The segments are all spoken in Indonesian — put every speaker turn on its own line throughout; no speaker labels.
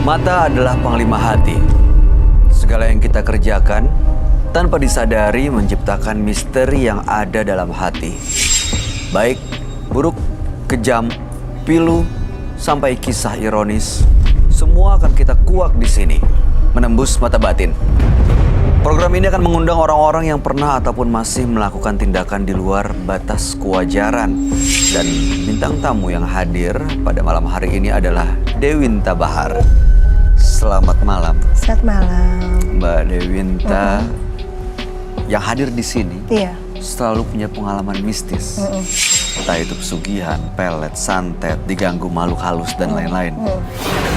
Mata adalah panglima hati. Segala yang kita kerjakan tanpa disadari menciptakan misteri yang ada dalam hati. Baik, buruk, kejam, pilu, sampai kisah ironis, semua akan kita kuak di sini, menembus mata batin. Program ini akan mengundang orang-orang yang pernah ataupun masih melakukan tindakan di luar batas kewajaran. Dan bintang tamu yang hadir pada malam hari ini adalah Dewinta Bahar. Selamat malam.
Selamat malam.
Mbak Dewinta yang hadir di sini selalu punya pengalaman mistis. Entah itu pesugihan, pelet, santet, diganggu makhluk halus, dan lain-lain.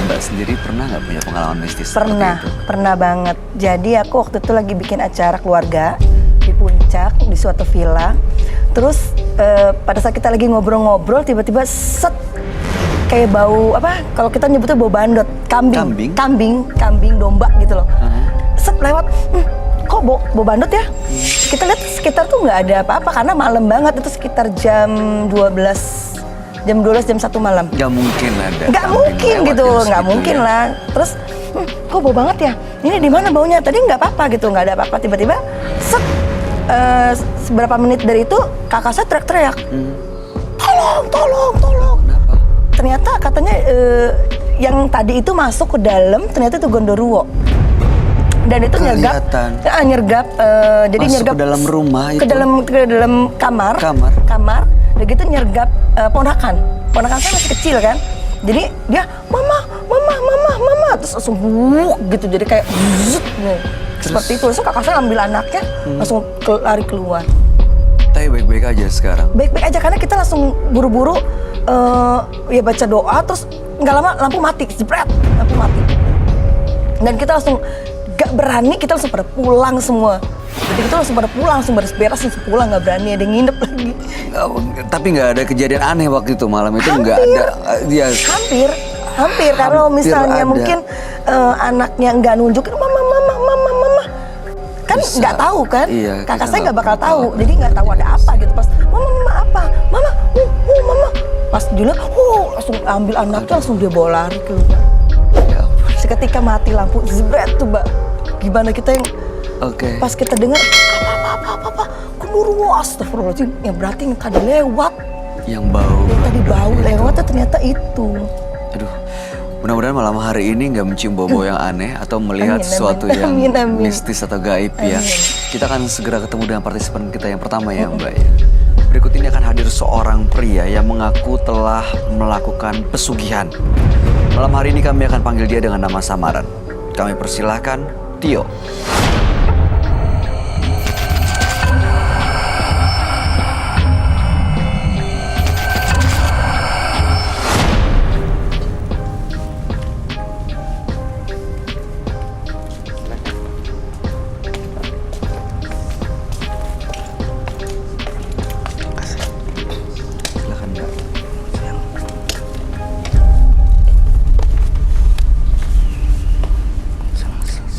Mbak sendiri pernah nggak punya pengalaman mistis seperti itu?
Pernah banget. Jadi aku waktu itu lagi bikin acara keluarga di Puncak, di suatu villa. Terus pada saat kita lagi ngobrol-ngobrol, tiba-tiba set, kayak bau apa? Kalau kita nyebutnya bau bandot, kambing domba gitu loh. Set lewat, kok bau bandot ya? Kita lihat sekitar tuh nggak ada apa-apa karena malam banget, itu sekitar jam 1 malam.
Nggak mungkin ada.
Nggak mungkin gitu, nggak mungkin
ya.
lah. Terus, kok bau banget ya? Ini di mana baunya? Tadi nggak apa-apa gitu, nggak ada apa-apa. Tiba-tiba, set, seberapa menit dari itu kakak saya teriak-teriak, tolong.
Kenapa?
Ternyata katanya yang tadi itu masuk ke dalam, ternyata itu gondoruo. Dan itu nyergap, jadi
masuk
nyergap
ke dalam rumah itu?
ke dalam kamar. Udah gitu nyergap ponakan saya masih kecil kan. Jadi dia mama, terus langsung buk gitu, jadi kayak zzz, seperti itu. Terus kakak saya ambil anaknya, langsung lari keluar.
Tapi baik-baik aja sekarang?
Baik-baik aja, karena kita langsung buru-buru ya baca doa, terus nggak lama lampu mati, jebret, lampu mati. Dan kita langsung gak berani, kita langsung pada pulang semua. Jadi kita langsung pada pulang, langsung beres-beres, langsung pulang, gak berani ada yang nginep lagi.
Tapi nggak ada kejadian aneh waktu itu, malam itu nggak ada? Ya. Hampir. Kalau misalnya ada.
Mungkin anaknya nggak nunjukin, mama. Kan nggak tahu kan?
Iya,
kakak saya nggak bakal tahu, jadi nggak tahu ada apa gitu. Pas, mama apa? Mama. Pas dilihat, langsung ambil anaknya, langsung dia bawa lari keluar.
Ya ampun.
Seketika mati lampu, zebret tuh mbak. Gimana kita yang pas kita dengar apa genderuwo, astagfirullahaladzim, yang berarti yang tadi lewat.
Yang bau.
Yang tadi bau lewat ternyata itu.
Aduh, mudah-mudahan malam hari ini nggak mencium bau-bau yang aneh atau melihat sesuatu yang mistis atau gaib ya. Kita akan segera ketemu dengan partisipan kita yang pertama ya Mbak ya. Berikut ini akan hadir seorang pria yang mengaku telah melakukan pesugihan. Malam hari ini kami akan panggil dia dengan nama samaran. Kami persilahkan Tio.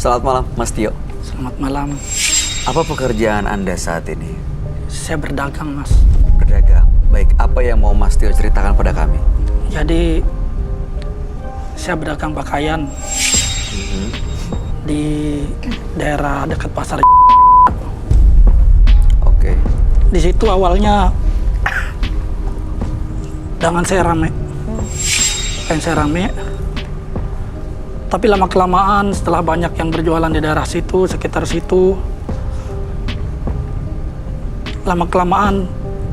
Selamat malam, Mas Tio.
Selamat malam.
Apa pekerjaan Anda saat ini?
Saya berdagang, Mas.
Berdagang. Baik, apa yang mau Mas Tio ceritakan pada kami?
Jadi, saya berdagang pakaian di daerah dekat pasar.
Oke.
Di situ awalnya dagangan saya rame. Pakaian saya rame. Tapi lama-kelamaan setelah banyak yang berjualan di daerah situ, sekitar situ, lama-kelamaan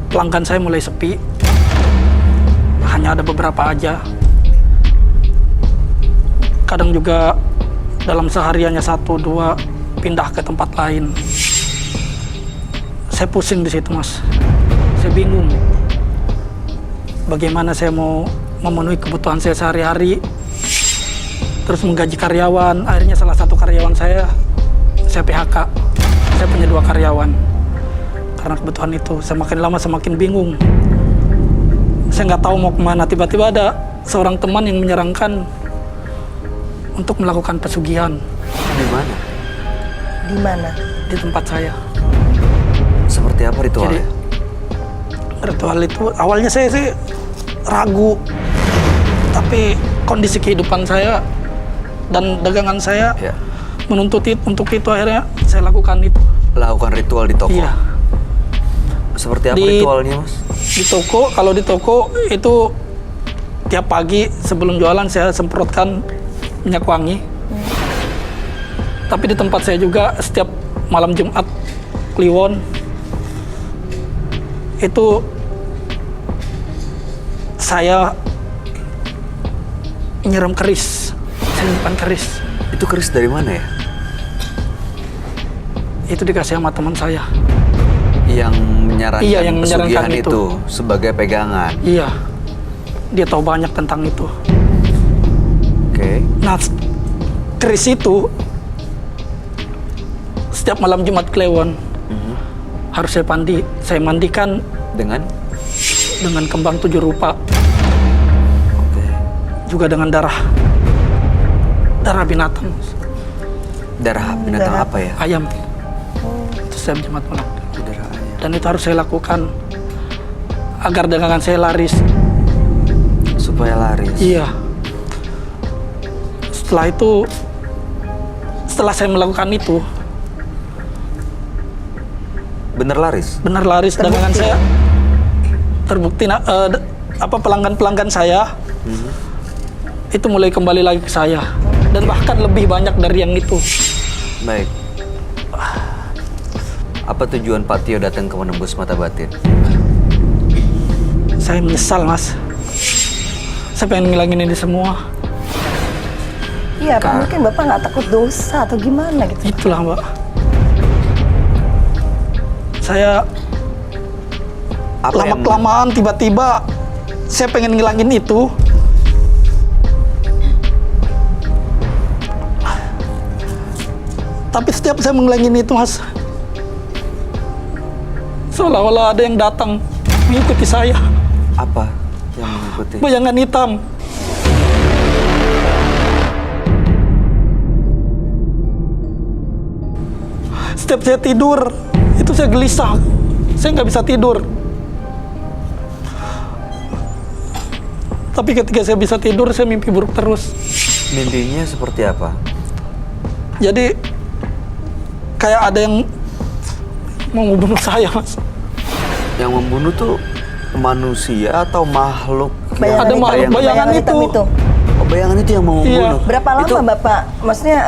pelanggan saya mulai sepi. Hanya ada beberapa aja. Kadang juga dalam sehariannya 1-2 pindah ke tempat lain. Saya pusing di situ, Mas. Saya bingung. Bagaimana saya mau memenuhi kebutuhan saya sehari-hari. Terus menggaji karyawan, akhirnya salah satu karyawan saya PHK. Saya punya 2 karyawan. Karena kebutuhan itu, saya makin lama semakin bingung. Saya nggak tahu mau kemana, tiba-tiba ada seorang teman yang menyarankan untuk melakukan pesugihan.
Di mana?
Di mana?
Di tempat saya.
Seperti apa ritualnya?
Jadi, ritual itu, awalnya saya sih ragu. Tapi kondisi kehidupan saya dan dagangan saya
Ya.
menuntut untuk itu, akhirnya saya lakukan itu.
Lakukan ritual di toko.
Iya.
Seperti apa
Di-
ritualnya, Mas?
Di toko, kalau di toko itu tiap pagi sebelum jualan saya semprotkan minyak wangi. Tapi di tempat saya juga setiap malam Jumat Kliwon itu saya nyiram keris, saya nyimpan keris.
Itu keris dari mana ya?
Itu dikasih sama teman saya.
Yang menyarankan
Iya, yang menyarankan
pesugihan
itu.
itu sebagai pegangan.
Iya, dia tahu banyak tentang itu.
Oke.
Nah, keris itu setiap malam Jumat Kliwon harus saya mandikan
Dengan?
dengan kembang 7 rupa,
Oke.
juga dengan darah binatang,
Darah binatang
darah
apa ya?
ayam. Itu setiap Jumat malam.
Darah ayam.
Dan itu harus saya lakukan agar dagangan saya laris.
Supaya laris.
Iya. Setelah saya melakukan itu,
Bener laris?
benar laris dagangan saya. Terbukti pelanggan-pelanggan saya itu mulai kembali lagi ke saya, dan bahkan lebih banyak dari yang itu.
Baik. Apa tujuan Pak Tio datang ke Menembus Mata Batin?
Saya menyesal, Mas. Saya pengen ngilangin ini semua.
Iya, Pak, mungkin Bapak nggak takut dosa atau gimana gitu.
Itulah, Mbak. Saya
Apa yang
lama-kelamaan tiba-tiba saya pengen ngilangin itu. Tapi setiap saya ngilangin itu, Mas, seolah-olah ada yang datang mengikuti saya.
apa yang mengikuti?
Bayangan hitam. Setiap saya tidur, itu saya gelisah. Saya nggak bisa tidur. Tapi ketika saya bisa tidur, saya mimpi buruk terus.
Mimpinya seperti apa?
Jadi, kayak ada yang mau membunuh saya, Mas.
Yang membunuh tuh manusia atau makhluk?
Bayangan
Ada
hitam.
makhluk bayangan
hitam
itu.
Oh, bayangan itu yang mau
Iya.
membunuh?
Berapa lama
Itu
Bapak? Maksudnya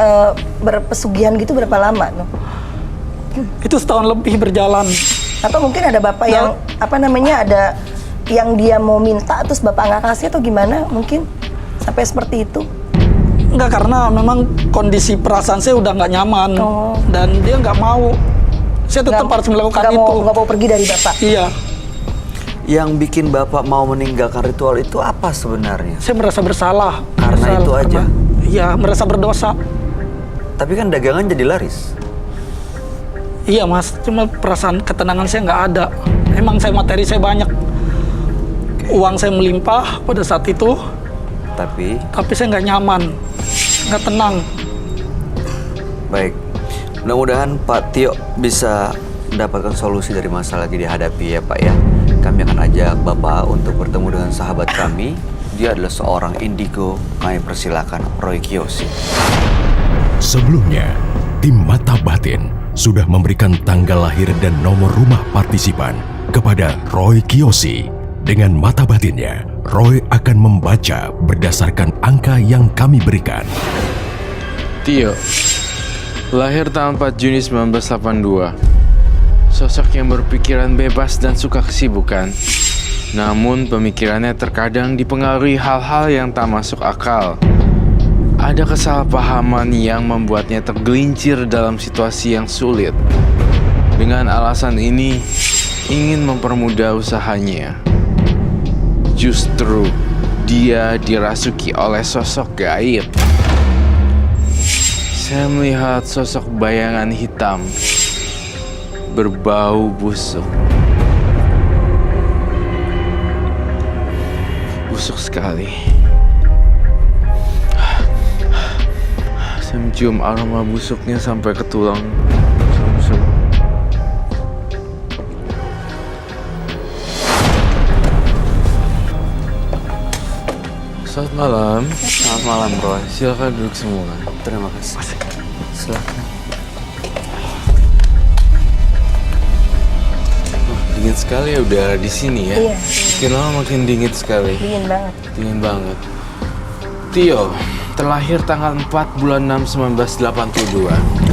berpesugihan gitu berapa lama tuh?
Itu setahun lebih berjalan.
Atau mungkin ada Bapak yang ada yang dia mau minta terus Bapak nggak kasih atau gimana? Mungkin sampai seperti itu.
Enggak, karena memang kondisi perasaan saya udah nggak nyaman.
Oh.
Dan dia nggak mau. Saya tetap harus melakukan itu.
Nggak mau pergi dari Bapak.
Iya,
yang bikin Bapak mau meninggalkan ritual itu apa sebenarnya?
saya merasa bersalah.
Karena itu aja?
Iya, merasa berdosa.
Tapi kan dagangan jadi laris.
Iya, Mas, cuma perasaan ketenangan saya nggak ada. Emang materi saya banyak. Uang saya melimpah pada saat itu,
Tapi,
tapi saya nggak nyaman, nggak tenang.
baik. Mudah-mudahan Pak Tio bisa mendapatkan solusi dari masalah lagi dihadapi ya Pak ya. Kami akan ajak Bapak untuk bertemu dengan sahabat kami. Dia adalah seorang indigo. Kami persilakan Roy Kiyoshi.
Sebelumnya, tim Mata Batin sudah memberikan tanggal lahir dan nomor rumah partisipan kepada Roy Kiyoshi. Dengan mata batinnya, Roy akan membaca berdasarkan angka yang kami berikan.
Tio, lahir tanggal 4 Juni 1982. Sosok yang berpikiran bebas dan suka kesibukan. Namun pemikirannya terkadang dipengaruhi hal-hal yang tak masuk akal. Ada kesalahpahaman yang membuatnya tergelincir dalam situasi yang sulit. Dengan alasan ini, ingin mempermudah usahanya. Justru, dia dirasuki oleh sosok gaib. Saya melihat sosok bayangan hitam berbau busuk. Busuk sekali. Saya mencium aroma busuknya sampai ke tulang sumsum. Selamat malam.
Selamat Selamat malam, Roy.
Silakan duduk semua.
Terima kasih. Silakan.
Dingin sekali ya udara di sini ya.
Iya.
Makin lama makin dingin sekali.
Dingin banget.
Dingin banget. Tio, terlahir tanggal 4 bulan 6 1982.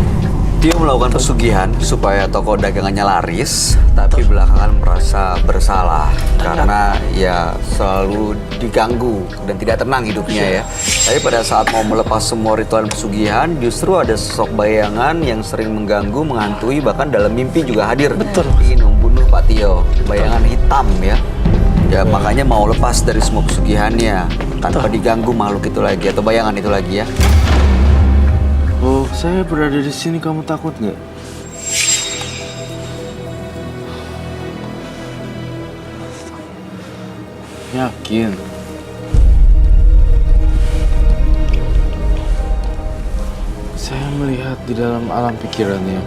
Tio melakukan pesugihan supaya toko dagangannya laris, tapi belakangan merasa bersalah karena ya selalu diganggu dan tidak tenang hidupnya ya. Tapi pada saat mau melepas semua ritual pesugihan, justru ada sosok bayangan yang sering mengganggu, menghantui, bahkan dalam mimpi juga hadir.
Betul.
Ingin membunuh Pak Tio, bayangan hitam ya. Ya makanya mau lepas dari semua pesugihannya tanpa diganggu makhluk itu lagi atau bayangan itu lagi ya.
Oh, saya berada di sini, kamu takut nggak? Yakin? Saya melihat di dalam alam pikirannya.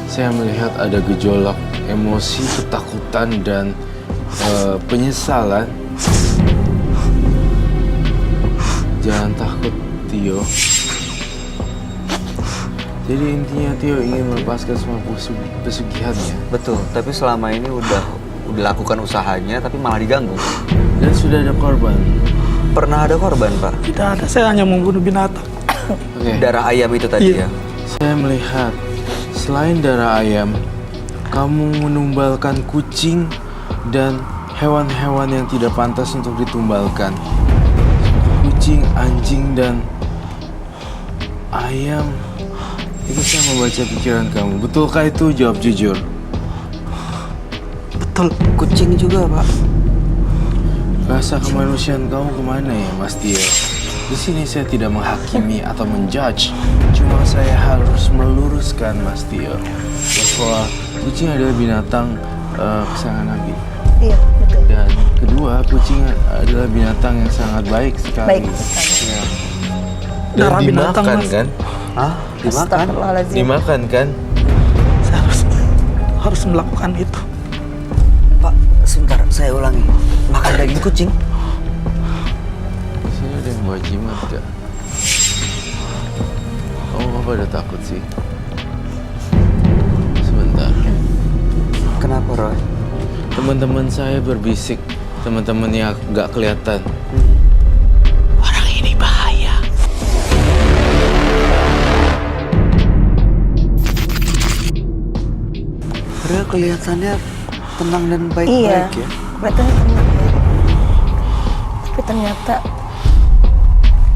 Saya melihat ada gejolak emosi, ketakutan, dan penyesalan. Jangan takut, Tio. Jadi intinya Tio ingin melepaskan semua pesugihannya.
Betul, tapi selama ini udah lakukan usahanya tapi malah diganggu.
Dan sudah ada korban.
Pernah ada korban, Pak?
Tidak ada, saya hanya membunuh binatang.
Oke.
Darah ayam itu tadi ya.
Iya.
Saya melihat selain darah ayam, kamu menumbalkan kucing dan hewan-hewan yang tidak pantas untuk ditumbalkan. Kucing, anjing, dan ayam. Itu saya membaca pikiran kamu. Betulkah itu? Jawab jujur.
Betul.
Kucing juga, Pak.
Rasa kemanusiaan kamu kemana ya, Mas Tio? Di sini saya tidak menghakimi atau menjudge. Cuma saya harus meluruskan, Mas Tio, bahwa kucing adalah binatang kesayangan Nabi.
Iya, betul.
Dan kedua, kucing adalah binatang yang sangat baik sekali.
Baik sekali.
Ya. Dan
Darah binatang,
dimakan
Mas.
kan?
Hah? Dimakan?
Astagfirullahaladzim.
Dimakan kan?
Saya harus melakukan itu.
Pak, sebentar, saya ulangi. Makan daging kucing?
Di sini ada yang bawa jimat gak? Kamu apa udah takut sih? Sebentar.
Kenapa, Roy?
Teman-teman saya berbisik, teman-teman yang gak kelihatan. Orang ini bahaya.
Padahal kelihatannya tenang dan
Iya,
baik-baik ya.
kelihatannya tenang ya. Tapi ternyata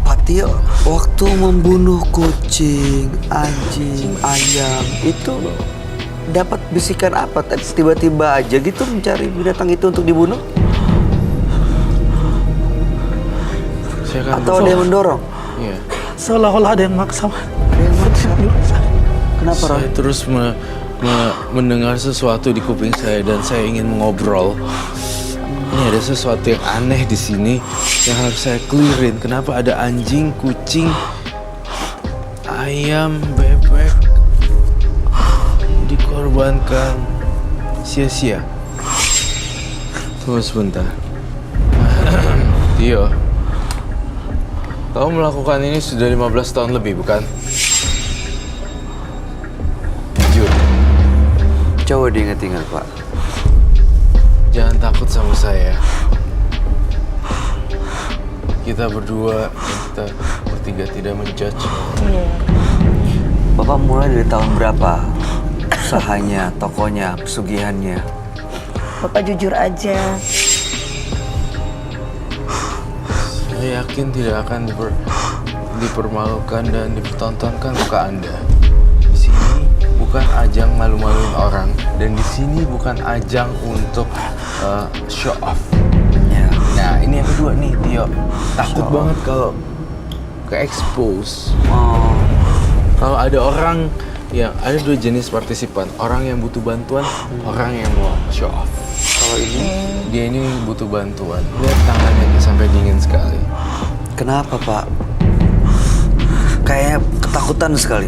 Pak Tio, waktu membunuh kucing, anjing, ayam, itu dapat bisikan apa? Tiba-tiba aja gitu mencari binatang itu untuk dibunuh?
Saya kan
Atau ada yang mendorong?
Iya.
Seolah-olah ada yang maksa.
Ada yang maksa? Kenapa, Roy?
Saya terus mendengar sesuatu di kuping saya dan saya ingin mengobrol. Ini ada sesuatu yang aneh di sini yang harus saya clearin. Kenapa ada anjing, kucing, ayam, bebek dikorbankan sia-sia? Tunggu sebentar. Tio, kamu melakukan ini sudah 15 tahun lebih, bukan? Jujur.
Coba diingat-ingat, Pak.
Jangan takut sama saya. Kita berdua, kita bertiga tidak menjudge.
iya.
Bapak mulai dari tahun berapa? Usahanya, tokonya, pesugihannya.
Bapak jujur aja.
Saya yakin tidak akan dipermalukan dan dipertontonkan muka Anda. Di sini bukan ajang malu-maluin orang, dan di sini bukan ajang untuk show off.
Ya.
Nah, ini yang kedua nih, Tio. Takut banget kalau ke-expose.
Oh,
Kalau ada orang yang ada dua jenis partisipan, orang yang butuh bantuan, orang yang mau show off. Kalau ini, dia ini butuh bantuan. Lihat tangannya sampai dingin sekali.
kenapa, Pak? Kayaknya ketakutan sekali.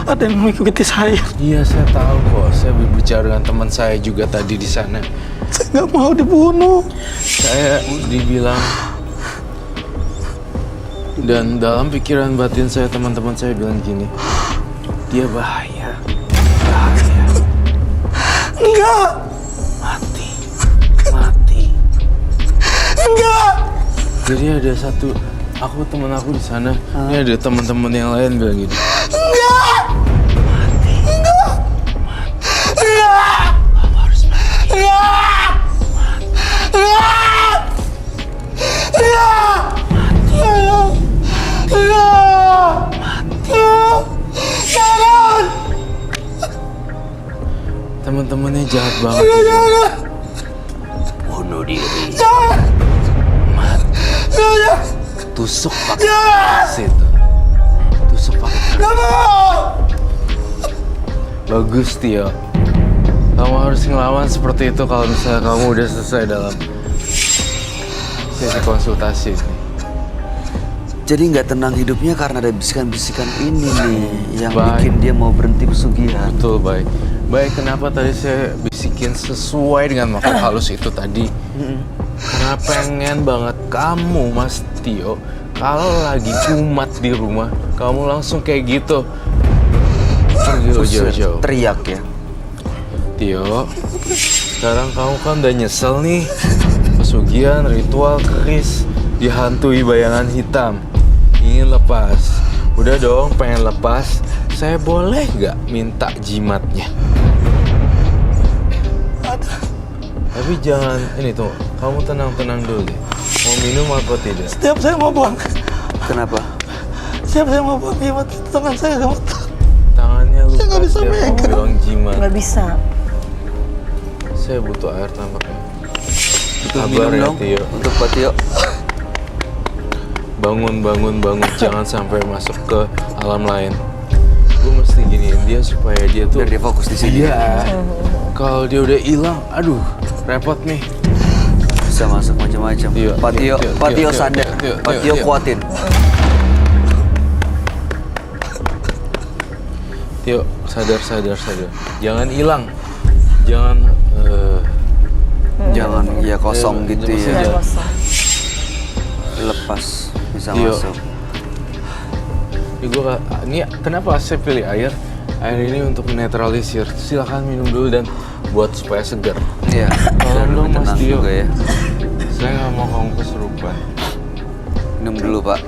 Ada yang mengikuti saya.
Iya, saya tahu kok. Saya berbicara dengan teman saya juga tadi di sana.
Saya nggak mau dibunuh.
Saya dibilang Dan dalam pikiran batin saya, teman-teman saya bilang gini, dia bahaya.
Enggak.
Mati. Enggak. Jadi ada satu, teman aku di sana, ini ada teman-teman yang lain bilang gini.
Enggak.
Kamu harus mati. Teman-temannya jahat banget. Bunuh diri. Mati. Tusuk pakai keris itu. Tusuk pakai keris. Bagus, Tio. Kamu harus ngelawan seperti itu kalau misalnya kamu udah selesai dalam sesi konsultasi ini.
Jadi nggak tenang hidupnya karena ada bisikan-bisikan ini nih yang
Baik.
bikin dia mau berhenti pesugihan.
Betul, baik. Baik, kenapa tadi saya bisikin sesuai dengan makhluk halus itu tadi? Karena pengen banget kamu, Mas Tio, kalau lagi kumat di rumah, kamu langsung kayak gitu. Pergi jauh-jauh.
Teriak ya.
Tio, sekarang kamu kan udah nyesel nih. Pesugihan, ritual, keris, dihantui bayangan hitam. Ingin lepas. Udah dong, pengen lepas. Saya boleh nggak minta jimatnya? Tapi jangan, ini tuh, kamu tenang-tenang dulu deh. Mau minum apa tidak?
Setiap saya mau buang,
Kenapa?
setiap saya mau buang jimat, tangan saya gemetar.
Tangannya luka,
nggak bisa
setiap mau
pegang.
bilang jimat.
Nggak bisa.
Saya butuh air tampaknya.
Butuh
Sabar
minum
ya,
dong
Tio.
untuk Pak Tio.
Bangun. Jangan sampai masuk ke alam lain. Gue mesti giniin dia supaya dia tuh...
Biar dia fokus di sini.
Iya. Kalau dia udah hilang, aduh, repot nih.
Bisa masuk macam-macam.
Tio,
Pak Tio,
Tio,
Pak
Tio,
Tio
Tio,
sadar.
Tio,
Pak
Tio,
Tio
Tio.
kuatin.
Tio, sadar. Jangan hilang. Jangan...
Jangan ya kosong gitu
jangan
ya.
Nggak kosong.
Lepas bisa
Tio.
masuk.
Ini kenapa saya pilih air? Air ini untuk menetralisir. Silakan minum dulu dan buat supaya segar.
Iya.
Tolong
Biar
dong,
lebih
Mas
tenang
Tio.
juga ya.
Saya nggak mau kamu kesurupan.
Minum dulu Pak.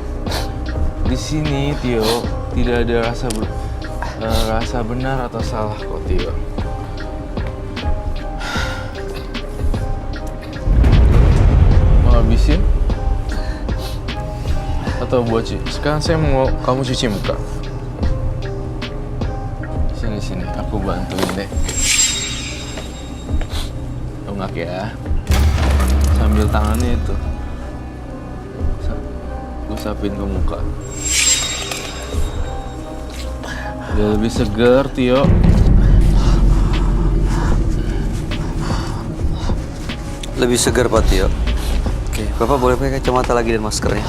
Di sini, Tio, tidak ada rasa benar atau salah kok, Tio. Mau habisin? Atau buat cuci? Sekarang saya mau kamu cuci muka. Sini, aku bantuin deh. Tunggak ya. Sambil tangannya itu. Usapin ke muka. Biar lebih segar, Tio.
Lebih segar Pak Tio. Oke, Bapak boleh pakai kacamata lagi dan maskernya.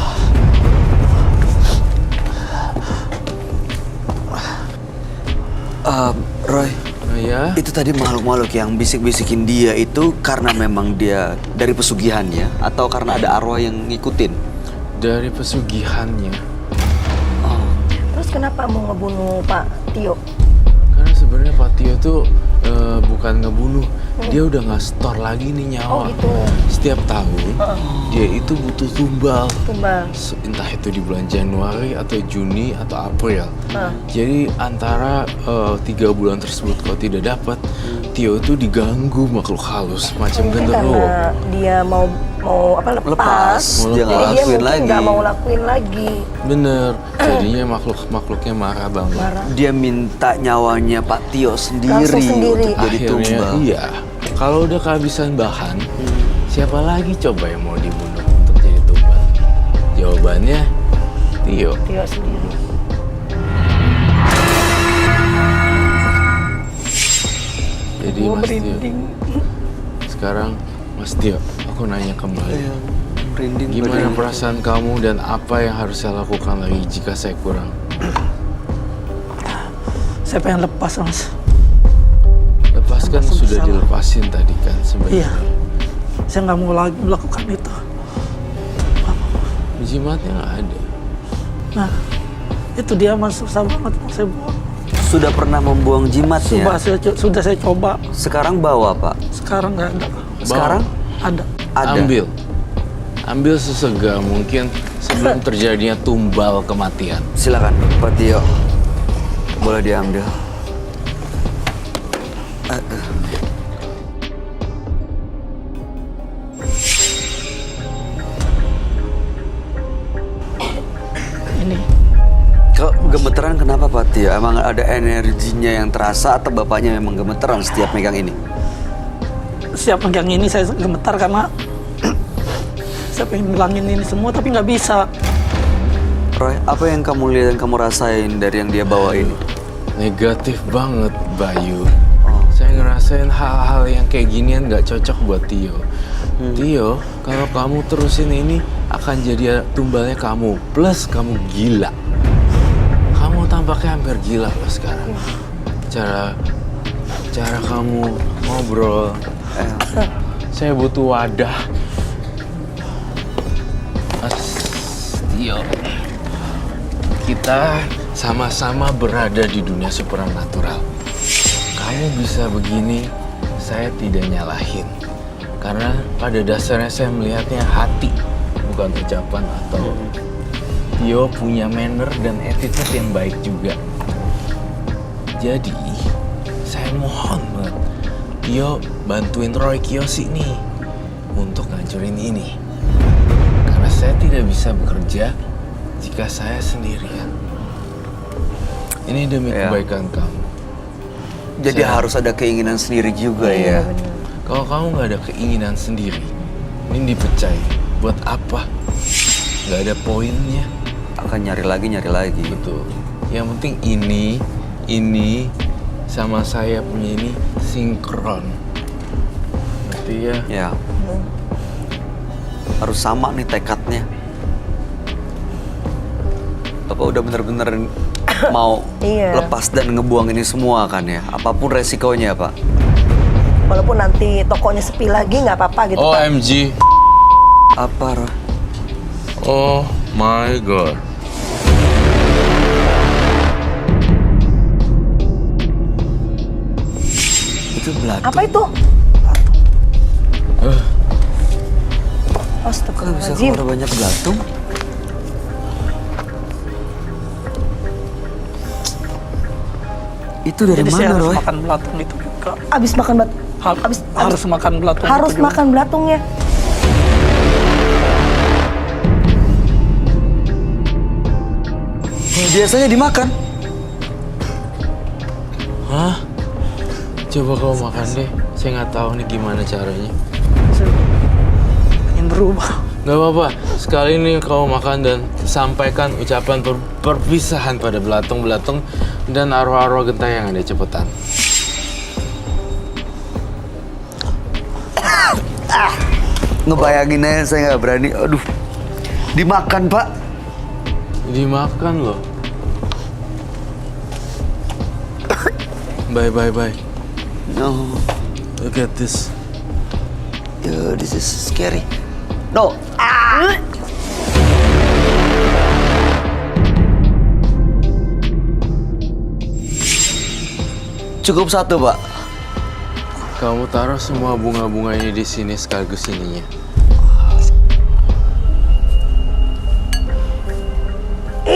Roy,
Oh ya?
itu tadi makhluk-makhluk yang bisik-bisikin dia itu karena memang dia dari pesugihannya atau karena ada arwah yang ngikutin?
Dari pesugihannya.
Terus kenapa mau ngebunuh Pak Tio?
Karena sebenarnya Pak Tio tuh bukan ngebunuh, dia udah nggak store lagi nih
Oh
nyawa.
gitu.
Setiap tahun dia itu butuh tumbal.
Tumbal.
Entah itu di bulan Januari atau Juni atau April.
Ah.
Jadi antara 3 bulan tersebut kalau tidak dapat, Tio itu diganggu makhluk halus macam
Mungkin
genderuwo.
karena dia mau apa lepas.
Dia nggak
Jadi dia
lakuin
mungkin
lagi.
nggak mau lakuin lagi.
Bener, jadinya makhluknya marah banget.
Marah.
Dia minta nyawanya Pak Tio sendiri,
Langsung sendiri.
untuk jadi
Akhirnya
tumbal.
iya, kalau udah kehabisan bahan, siapa lagi coba yang mau dibunuh untuk jadi tumbal? Jawabannya Tio.
Tio sendiri.
Jadi Mas Tio, sekarang Mas Tio, aku nanya kembali.
Merinding
Gimana
badannya.
perasaan kamu dan apa yang harus saya lakukan lagi jika saya kurang?
Saya pengen lepas, Mas.
Lepaskan
Langsung
sudah
bersalah.
dilepasin tadi kan sebenarnya.
Iya. Saya nggak mau lagi melakukan itu.
Jimatnya nggak ada.
Nah, itu dia mas, susah banget mau saya buang.
Sudah pernah membuang jimatnya?
Sudah saya coba.
Sekarang bawa, Pak?
Sekarang nggak ada.
Sekarang?
Ada.
Ada.
Ambil sesegera mungkin sebelum terjadinya tumbal kematian.
Silakan, Pak Tio. Boleh diambil.
Ini
Kok gemeteran kenapa, Pak Tio? Emang ada energinya yang terasa atau bapaknya memang gemeteran setiap megang ini?
siap megang ini saya gemetar karena saya pengen ngilangin ini semua tapi nggak bisa.
Roy, apa yang kamu lihat dan kamu rasain dari yang dia bawa ini?
Negatif banget, Bayu.
Oh.
Saya ngerasain hal-hal yang kayak ginian nggak cocok buat Tio. Tio, kalau kamu terusin ini akan jadi tumbalnya kamu. Plus kamu gila. Kamu tampaknya hampir gila loh sekarang. Cara kamu ngobrol. Saya butuh wadah. Tio, kita sama-sama berada di dunia supernatural. Kamu bisa begini, saya tidak nyalahin. Karena pada dasarnya saya melihatnya hati, bukan ucapan atau Tio punya manner dan attitude yang baik juga. Jadi, saya mohon banget, Tio bantuin Roy Kiyoshi nih untuk ngancurin ini. Karena saya tidak bisa bekerja jika saya sendirian. Ini demi
Ya.
kebaikan kamu.
Jadi
Saya-
harus ada keinginan sendiri juga ya.
Kalau kamu nggak ada keinginan sendiri, ini dipercaya. Buat apa? Nggak ada poinnya.
Akan nyari lagi.
Betul. Yang penting ini sama saya punya ini sinkron. Berarti ya.
Ya. Harus sama nih tekadnya. Apa udah bener-bener mau
Iya.
lepas dan ngebuang ini semua kan ya? Apapun resikonya, Pak.
Walaupun nanti tokonya sepi lagi nggak apa-apa gitu Pak.
OMG.
Apa, Roy?
Oh my god.
Itu belatung.
Apa itu?
Eh,
Kok bisa
Astagfirullahaladzim.
keluar banyak belatung? Itu dari
Jadi saya
mana,
harus
Roy?
makan belatung itu juga.
Abis makan
Harus makan belatung
harus
itu juga.
makan belatungnya.
Biasanya dimakan.
Hah? Coba kau makan deh. Saya nggak tahu nih gimana caranya.
Saya ingin berubah.
Gak apa-apa, sekali ini kau makan dan sampaikan ucapan perpisahan pada belatung-belatung dan arwah-arwah gentayangan deh cepetan.
Ngebayangin aja saya nggak berani. Aduh. Dimakan, Pak.
Dimakan loh. Bye.
No.
Look at this.
Yo, this is scary. No. Cukup satu, Pak.
Kamu taruh semua bunga-bunga ini di sini sekaligus ininya.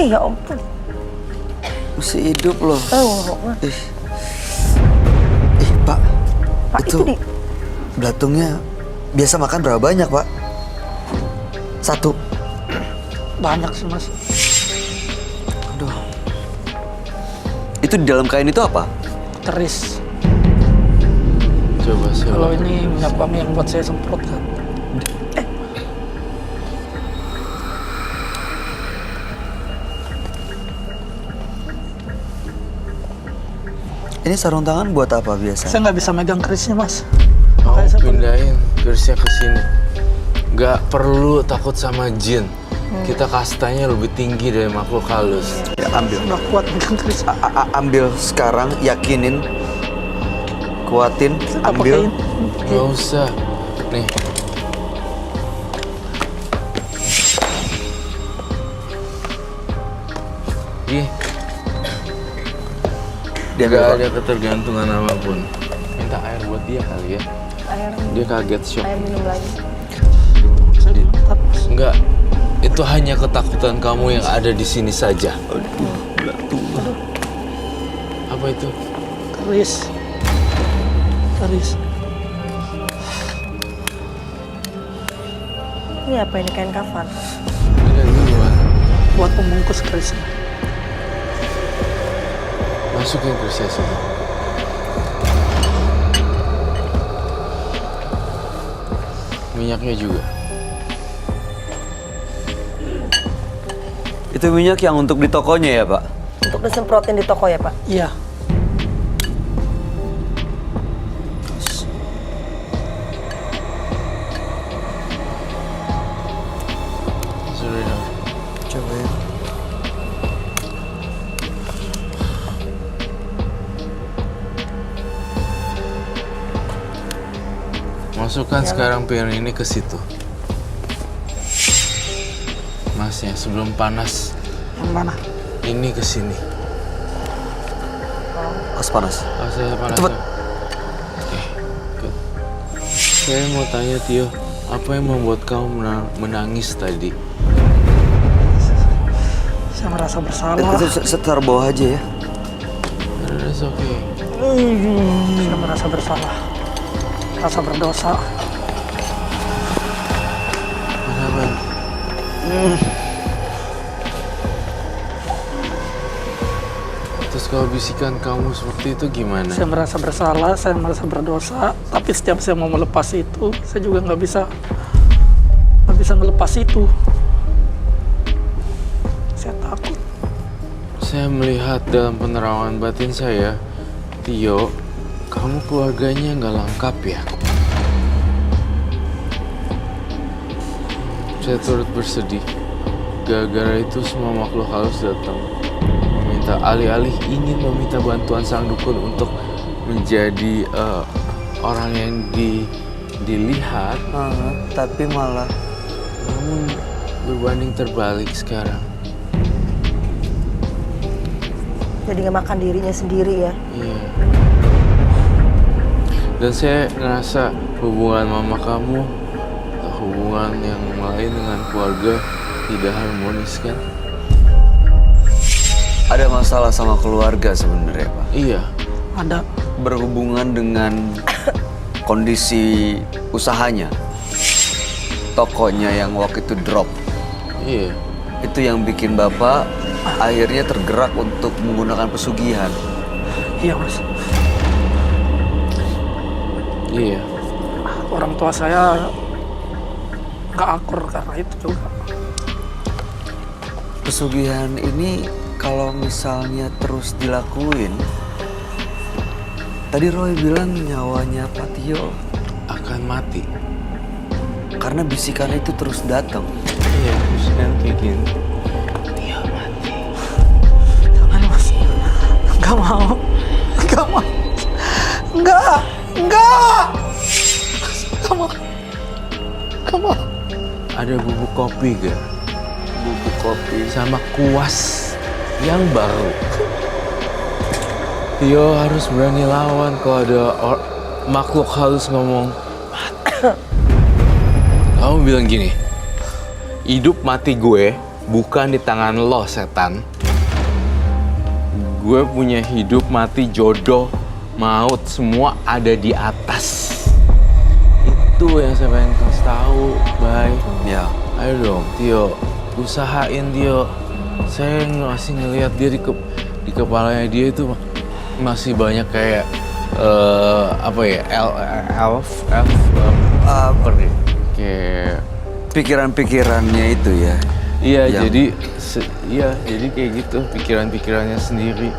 Ya ampun.
Masih hidup loh. Ih, Pak.
Pak itu di
belatungnya biasa makan berapa banyak, Pak? Satu.
Banyak sih mas.
Aduh. Itu di dalam kain itu apa?
Keris.
Coba
Kalau
saya.
ini minyak wangi yang buat saya semprot kan.
Ini sarung tangan buat apa biasa?
Saya nggak bisa megang kerisnya mas.
Mau
Makanya saya
pindahin kerisnya ke sini. Gak perlu takut sama jin. Kita kastanya lebih tinggi dari makhluk halus.
Ya, ambil.
udah kuat megang keris.
Ambil sekarang, yakinin, kuatin,
Saya
ambil.
pakein.
Gak usah. Nih. Ih,
Dia
gak
bilang,
ada ketergantungan apapun. Minta air buat dia kali ya.
Air,
Dia kaget shock.
air minum lagi.
Saya belum tetap, Mas.
Enggak, itu hanya ketakutan kamu yang ada di sini saja. Apa itu?
Keris.
Ini apa ini, kain kafan?
Lihat dulu, Wan.
Buat pembungkus kerisnya.
Masukin ke situ. Minyaknya juga.
itu minyak yang untuk di tokonya ya Pak?
Untuk disemprotin di toko ya Pak?
Iya.
Sudah.
Coba ya.
Masukkan sekarang piring ini ke situ. Masnya sebelum panas.
Yang mana?
Ini ke sini.
Panas.
Oh, saya panas.
Cepet.
Oke. Good. Saya mau tanya Tio, apa yang membuat kamu menangis tadi?
Saya merasa bersalah.
Setar bawah aja ya.
It's okay.
Saya merasa bersalah. Rasa berdosa.
Kenapa? Terus kalau bisikan kamu seperti itu gimana?
Saya merasa bersalah, saya merasa berdosa. Tapi setiap saya mau melepas itu, saya juga nggak bisa melepas itu. Saya takut.
Saya melihat dalam penerangan batin saya, Tio, kamu keluarganya nggak lengkap ya. Saya turut bersedih. Gara-gara itu semua makhluk halus datang. Alih-alih ingin meminta bantuan sang dukun untuk menjadi orang yang dilihat,
Tapi malah
namun berbanding terbalik sekarang.
Jadi nggak makan dirinya sendiri ya?
Iya. Dan saya ngerasa hubungan mama kamu, hubungan yang lain dengan keluarga tidak harmonis kan?
ada masalah sama keluarga sebenarnya Pak.
Iya.
Ada.
Berhubungan dengan kondisi usahanya. Tokonya yang waktu itu drop.
Iya.
Itu yang bikin Bapak akhirnya tergerak untuk menggunakan pesugihan.
Iya, Mas.
Iya.
Orang tua saya nggak akur karena itu juga.
Pesugihan ini kalau misalnya terus dilakuin, tadi Roy bilang nyawanya Pak Tio
Akan mati.
karena bisikan itu terus datang.
Iya, terus kan kayak gini.
Jangan, Mas. Nggak mau. Nggak mau. Nggak. Nggak mau. Nggak mau.
Ada bubuk kopi gak?
Bubuk kopi.
Sama kuas yang baru. Tio harus berani lawan kalau ada makhluk halus ngomong. Kamu bilang gini, hidup mati gue bukan di tangan lo, setan. Gue punya hidup mati, jodoh, maut, semua ada di atas. Itu yang saya pengen kasih tahu, Bay.
Ya,
Ayo dong, Tio, usahain Tio. Saya masih ngelihat dia di kepalanya dia itu masih banyak kayak apa ya, elf, apa nih? Kayak
pikiran-pikirannya itu ya.
iya,
Yang-
jadi kayak gitu pikiran-pikirannya sendiri.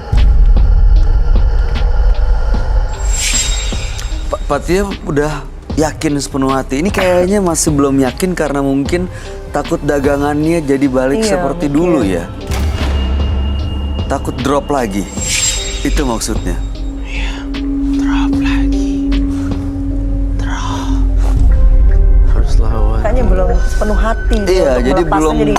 Pak Tio udah yakin sepenuh hati. Ini kayaknya masih belum yakin karena mungkin takut dagangannya jadi balik
Iya,
seperti
mungkin.
dulu ya. Takut drop lagi. Itu maksudnya.
Drop lagi. Drop. Harus lawan.
Kayaknya belum sepenuh hati.
Iya,
untuk
jadi
melepasnya
belum-
jadi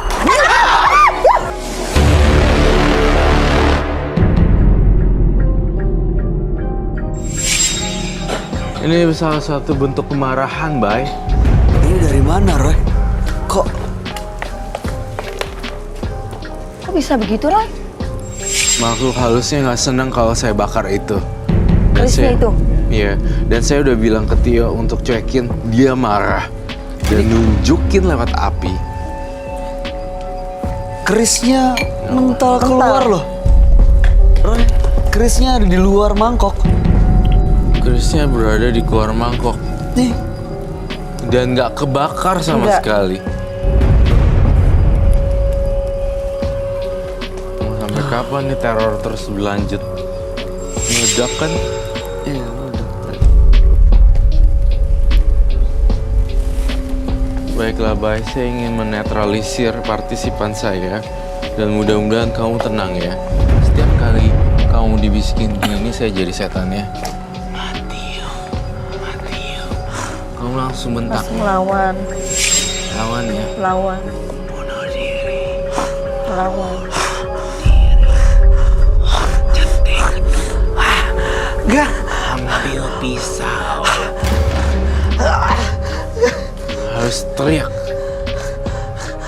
Ini salah satu bentuk kemarahan, Bay.
Ini dari mana, Roy? Kok
bisa begitu, Roy?
Makhluk halusnya nggak senang kalau saya bakar itu.
Kerisnya itu?
Iya, dan saya udah bilang ke Tio untuk cuekin, dia marah. Dan nunjukin lewat api.
kerisnya mental keluar loh? Roy, kerisnya ada di luar mangkok.
Kerisnya berada di luar mangkok.
Nih,
Dan nggak kebakar sama
Nggak.
sekali. Mau sampai kapan nih teror terus berlanjut? Meledak kan?
iya udah.
Baiklah, Bay, saya ingin menetralisir partisipan saya. Dan mudah-mudahan kamu tenang ya. Setiap kali kamu dibisikin gini, saya jadi setannya. Matio. Kamu langsung bentak.
Langsung lawan.
Lawan ya.
Lawan.
Bunuh diri.
Lawan.
Enggak.
Ambil pisau. Harus teriak.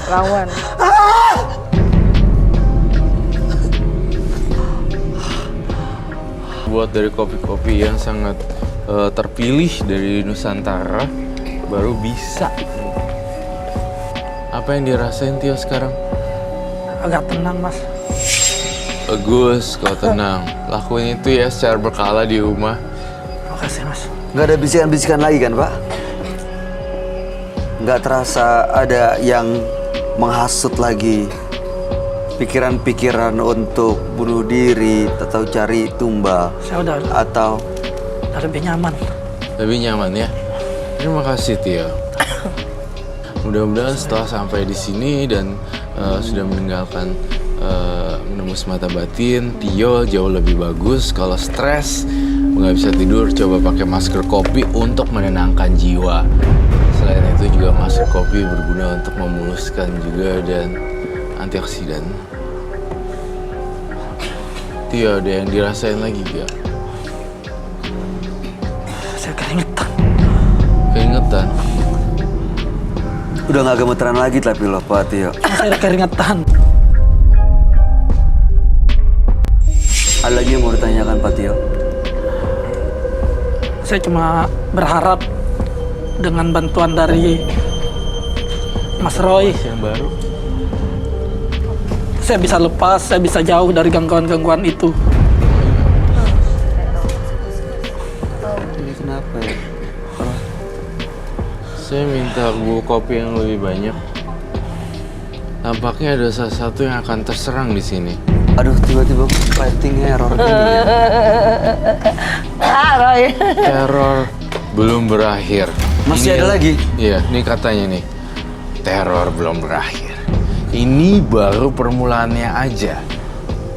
Lawan.
Buat dari kopi-kopi yang sangat terpilih dari Nusantara, baru bisa. Apa yang dirasain Tio sekarang?
Agak tenang, Mas.
Bagus, kau tenang. Lakuin itu ya secara berkala di rumah.
Makasih, Mas.
Nggak ada bisikan-bisikan lagi kan, Pak? Nggak terasa ada yang menghasut lagi pikiran-pikiran untuk bunuh diri atau cari tumbal
Saya udah
atau
lebih nyaman.
Lebih nyaman ya. Terima kasih Tio. Mudah-mudahan setelah sampai di sini dan sudah meninggalkan menembus mata batin, Tio jauh lebih bagus. Kalau stres, nggak bisa tidur, coba pakai masker kopi untuk menenangkan jiwa. Selain itu juga masker kopi berguna untuk memuluskan juga dan antioksidan. Tio, ada yang dirasain lagi gak?
Saya keringetan.
Keingetan?
udah nggak gemeteran lagi tapi loh, Pak Tio.
Saya keringetan.
Ada lagi yang mau ditanyakan, Pak Tio?
Saya cuma berharap dengan bantuan dari Mas Roy,
Yang baru?
saya bisa lepas, saya bisa jauh dari gangguan-gangguan itu.
Ini kenapa ya?
Saya minta bubuk kopi yang lebih banyak. Tampaknya ada sesuatu yang akan terserang di sini.
Aduh, tiba-tiba fighting error gini ya.
Roy.
Teror belum berakhir.
Masih ada lagi?
Iya, ini katanya nih. Teror belum berakhir. Ini baru permulaannya aja.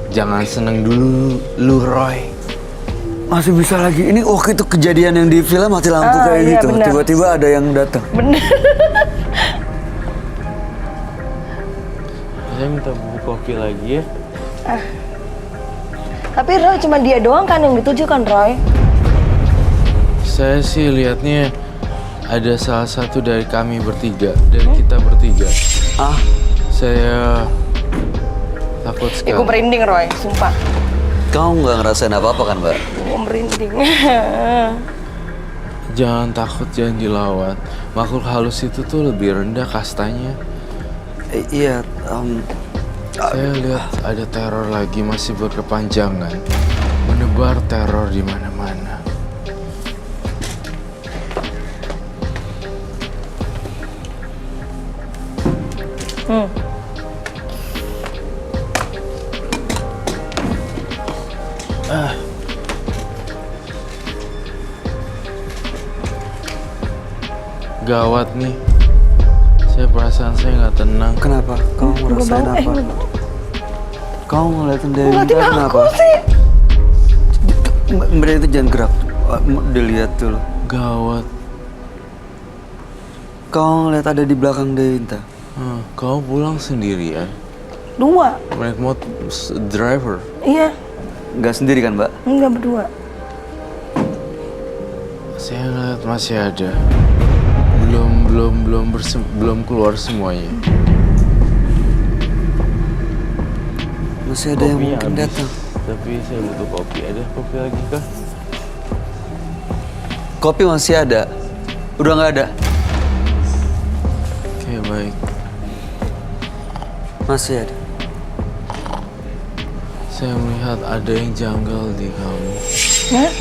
Jangan seneng dulu, lu Roy.
Masih bisa lagi. Ini waktu itu kejadian yang di film mati lampu
Ah,
kayak
iya,
gitu.
benar.
Tiba-tiba ada yang datang.
Bener.
Saya minta bubuk kopi lagi ya.
Tapi Roy cuma dia doang kan yang dituju kan, Roy?
Saya sih lihatnya ada salah satu dari kami bertiga, dari kita bertiga.
Ah,
Saya takut sekali.
Gue merinding, Roy, sumpah.
kamu nggak ngerasain apa-apa kan, Mbak?
Gue merinding.
Jangan takut, jangan dilawan. Makhluk halus itu tuh lebih rendah kastanya.
Iya,
Saya lihat ada teror lagi masih berkepanjangan, menebar teror di mana-mana. Gawat nih. Saya perasaan saya nggak tenang.
kenapa? Kamu ngerasain
bau,
apa? Kamu ngeliatin Dewi
Ngeliatin
kenapa?
aku sih.
Mbak itu jangan gerak. Dilihat dulu.
Gawat.
Kamu ngeliat ada di belakang Dewi.
Kau pulang sendirian?
Dua.
Naik motor driver?
Iya,
Nggak sendiri kan, Mbak?
enggak berdua.
Saya ngeliat masih ada. Belum keluar semuanya.
Masih ada yang
Kopinya
mungkin
habis.
datang.
Tapi saya butuh kopi. Ada kopi lagi kah?
Kopi masih ada. Udah nggak ada.
Oke, baik.
Masih ada.
Saya melihat ada yang janggal di kamu.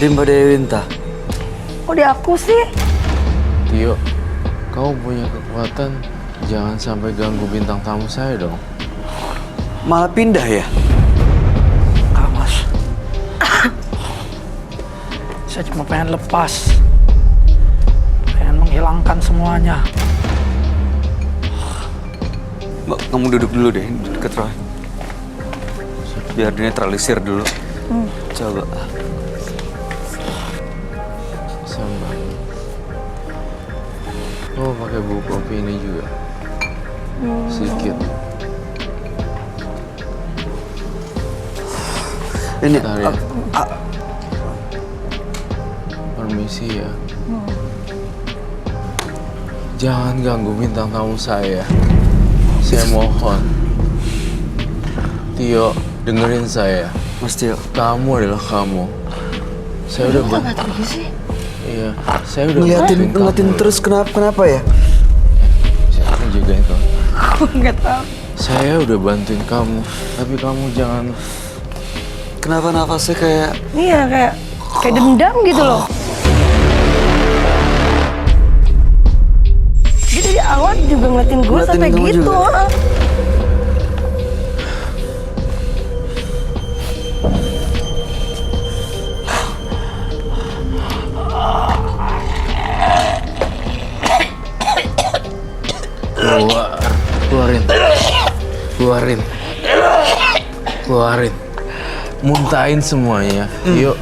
Di Mbak Dewinta.
Kok di aku sih?
Tio, kau punya kekuatan. Jangan sampai ganggu bintang tamu saya dong.
Malah pindah ya?
Kak Mas. Saya cuma pengen lepas. Pengen menghilangkan semuanya.
Mbak, kamu duduk dulu deh, deket Roy. Biar dinetralisir dulu. Coba.
Sambal. Oh, pakai bubuk kopi ini juga. Sedikit.
Ini,
Bentar ya. Permisi ya. Jangan ganggu bintang tamu saya. Saya mohon. Tio, dengerin saya.
Mas Tio.
Kamu adalah kamu. Saya udah
Kok nggak pergi sih?
Iya, saya udah
Ngeliatin
bantuin kamu.
terus kenapa ya?
Saya akan jagain kamu.
Aku nggak tahu.
Saya udah bantuin kamu, tapi kamu jangan.
Kenapa nafasnya kayak...
Iya kayak dendam gitu loh. Dia dari awal juga ngeliatin gue
Ngeliatin
sampai
kamu
gitu.
juga?
Keluarin. Muntahin semuanya. Yuk.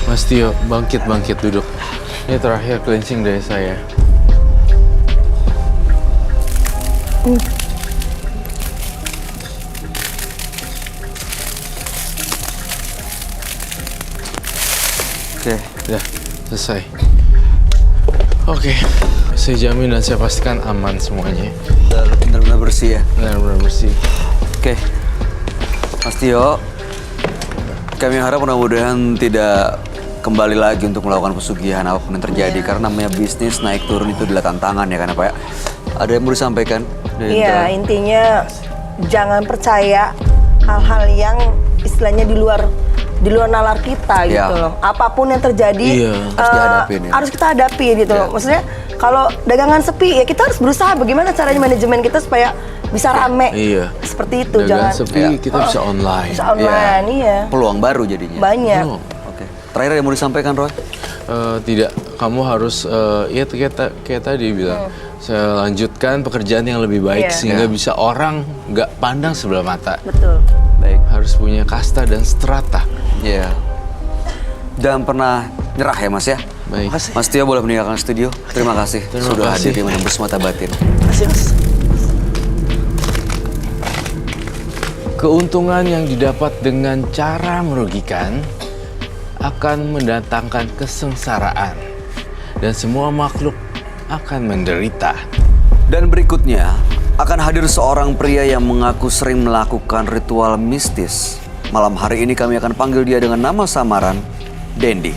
Mas Tio, bangkit duduk. Ini terakhir cleansing dari saya.
Oke.
Udah, selesai. Oke, saya jamin dan saya pastikan aman semuanya.
Benar-benar bersih ya.
Benar-benar bersih.
Oke. Mas Tio, kami harap mudah-mudahan tidak kembali lagi untuk melakukan pesugihan apapun yang terjadi. Karena namanya bisnis naik turun itu adalah tantangan ya kan Pak ya? Ada yang mau disampaikan?
Iya, intinya jangan percaya hal-hal yang istilahnya di luar nalar kita gitu
Iya.
loh. Apapun yang terjadi
Iya,
harus dihadapin ya.
harus kita hadapi gitu loh.
Iya.
Maksudnya kalau dagangan sepi ya kita harus berusaha bagaimana caranya manajemen kita supaya bisa rame.
Iya.
Seperti itu,
Dagang
jangan
sepi, kita bisa online.
bisa online, iya.
Peluang baru jadinya.
Banyak.
Belum.
Oke. Terakhir yang mau disampaikan Roy?
Tidak, kamu harus ya kayak tadi bilang, saya lanjutkan pekerjaan yang lebih baik
Iya.
sehingga bisa orang nggak pandang sebelah mata.
Betul.
Baik.
Harus punya kasta dan strata.
Iya. Jangan pernah nyerah ya Mas ya.
Baik.
Mas Tio boleh meninggalkan studio. Terima kasih
Terima
sudah
kasih.
hadir di Menembus Mata Batin.
Makasih, Mas.
Keuntungan yang didapat dengan cara merugikan akan mendatangkan kesengsaraan dan semua makhluk akan menderita.
Dan berikutnya akan hadir seorang pria yang mengaku sering melakukan ritual mistis. Malam hari ini kami akan panggil dia dengan nama samaran Dendi.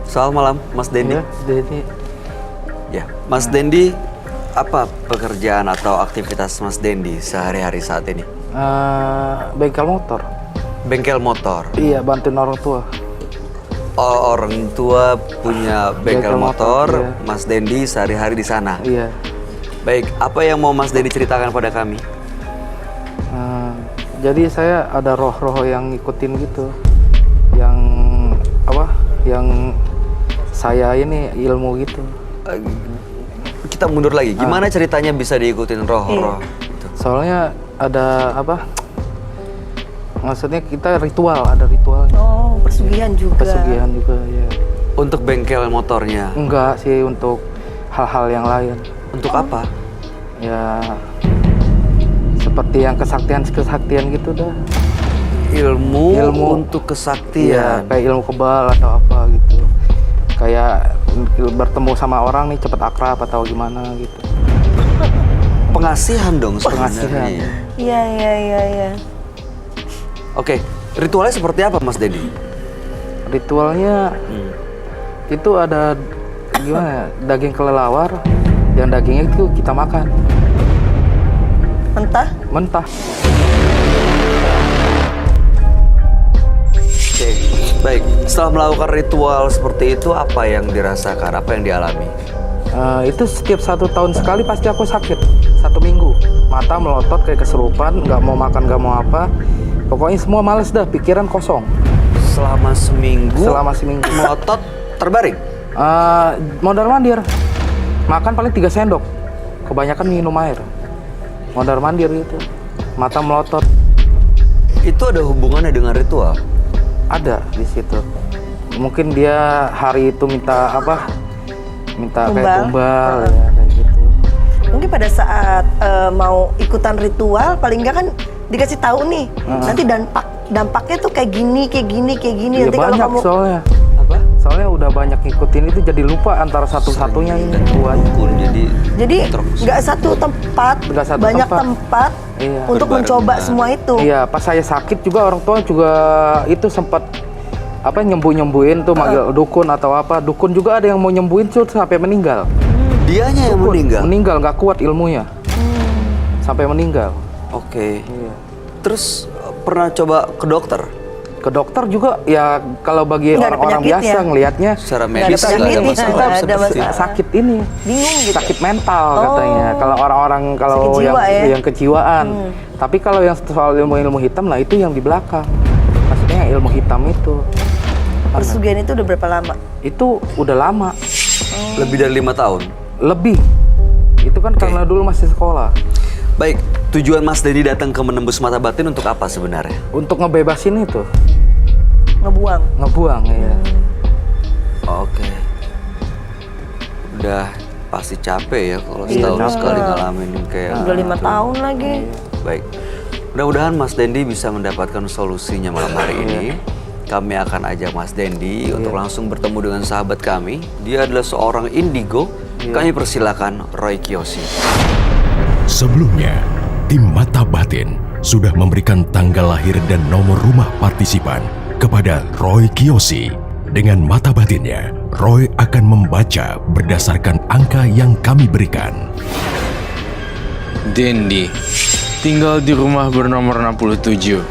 Selamat malam, Mas Dendi. Ya, Mas Dendi, apa pekerjaan atau aktivitas Mas Dendi sehari-hari saat ini?
Bengkel motor.
Bengkel motor.
Iya, bantuin orang tua.
Oh, orang tua punya bengkel
Bengkel motor,
motor,
iya.
Mas Dendi sehari-hari di sana.
Iya.
Baik, apa yang mau Mas Dendi ceritakan pada kami?
Jadi saya ada roh-roh yang ngikutin gitu. Yang yang saya ini ilmu gitu.
Kita mundur lagi. Gimana ceritanya bisa diikutin roh-roh? Gitu?
Soalnya ada maksudnya kita ada ritualnya.
Oh, pesugihan juga.
Pesugihan juga ya.
Untuk bengkel motornya?
Enggak sih, untuk hal-hal yang lain.
Untuk apa?
Ya seperti yang kesaktian gitu dah.
Ilmu
Iya,
untuk kesaktian.
kayak ilmu kebal atau apa gitu. Kayak bertemu sama orang nih cepet akrab atau gimana gitu.
Pengasihan dong
Pengasihan.
sebenarnya.
Iya.
Oke, ritualnya seperti apa Mas Dedi?
Ritualnya itu ada gimana ya, daging kelelawar yang dagingnya itu kita makan mentah.
Oke, baik. Setelah melakukan ritual seperti itu, apa yang dirasakan? Apa yang dialami?
Itu setiap 1 tahun sekali pasti aku sakit 1 minggu, mata melotot kayak kesurupan, nggak mau makan, nggak mau apa, pokoknya semua males dah, pikiran kosong.
Selama seminggu melotot terbaring?
Mondar-mandir, makan paling 3 sendok, kebanyakan minum air, mondar-mandir gitu, mata melotot.
Itu ada hubungannya dengan ritual?
Ada di situ. Mungkin dia hari itu minta kayak tumbal ya, kayak gitu.
Mungkin pada saat mau ikutan ritual, paling enggak kan dikasih tahu nih, nanti dampaknya tuh kayak gini.
Iya,
Nanti kalau
banyak
kamu
soalnya.
Apa?
Soalnya udah banyak ngikutin itu, jadi lupa antara satu-satunya ini duanya.
jadi nggak satu tempat,
Nggak satu
banyak
tempat.
tempat
Iya.
untuk mencoba semua itu.
Iya, pas saya sakit juga orang tua juga itu sempat nyembuhin tuh, manggil dukun atau apa. Dukun juga ada yang mau nyembuhin tuh sampai meninggal.
Dianya yang meninggal?
Meninggal, nggak kuat ilmunya. Sampai meninggal.
Oke.
Iya.
Terus pernah coba ke dokter?
Ke dokter juga ya, kalau bagi
Nggak ada
orang-orang
penyakitnya.
biasa ngelihatnya
Secara
Nggak ada
medis nggak ada
penyakitnya,
masalah.
nggak ada
seperti itu.
masalah.
sakit ini.
Bingung gitu.
Sakit mental katanya. Kalau orang-orang kalau
Sakit jiwa, ya?
yang kejiwaan. Tapi kalau yang soal ilmu-ilmu hitam lah itu yang di belakang. Maksudnya yang ilmu hitam itu.
Pesugihan itu udah berapa lama?
Itu udah lama,
Lebih dari 5 tahun?
lebih. Itu kan karena dulu masih sekolah.
Baik, tujuan Mas Dedi datang ke Menembus Mata Batin untuk apa sebenarnya?
Untuk ngebebasin itu,
Ngebuang.
ya.
Oke. Udah pasti capek ya kalau
Iya,
setahun
capek.
sekali ngalamin kayak
Udah 5
gitu.
tahun lagi.
Baik, mudah-mudahan Mas Dendi bisa mendapatkan solusinya malam hari ini. Kami akan ajak Mas Dendi untuk langsung bertemu dengan sahabat kami. Dia adalah seorang indigo. Kami persilakan Roy Kiyoshi.
Sebelumnya, tim Mata Batin sudah memberikan tanggal lahir dan nomor rumah partisipan kepada Roy Kiyoshi. Dengan mata batinnya, Roy akan membaca berdasarkan angka yang kami berikan.
Dendi, tinggal di rumah bernomor 67.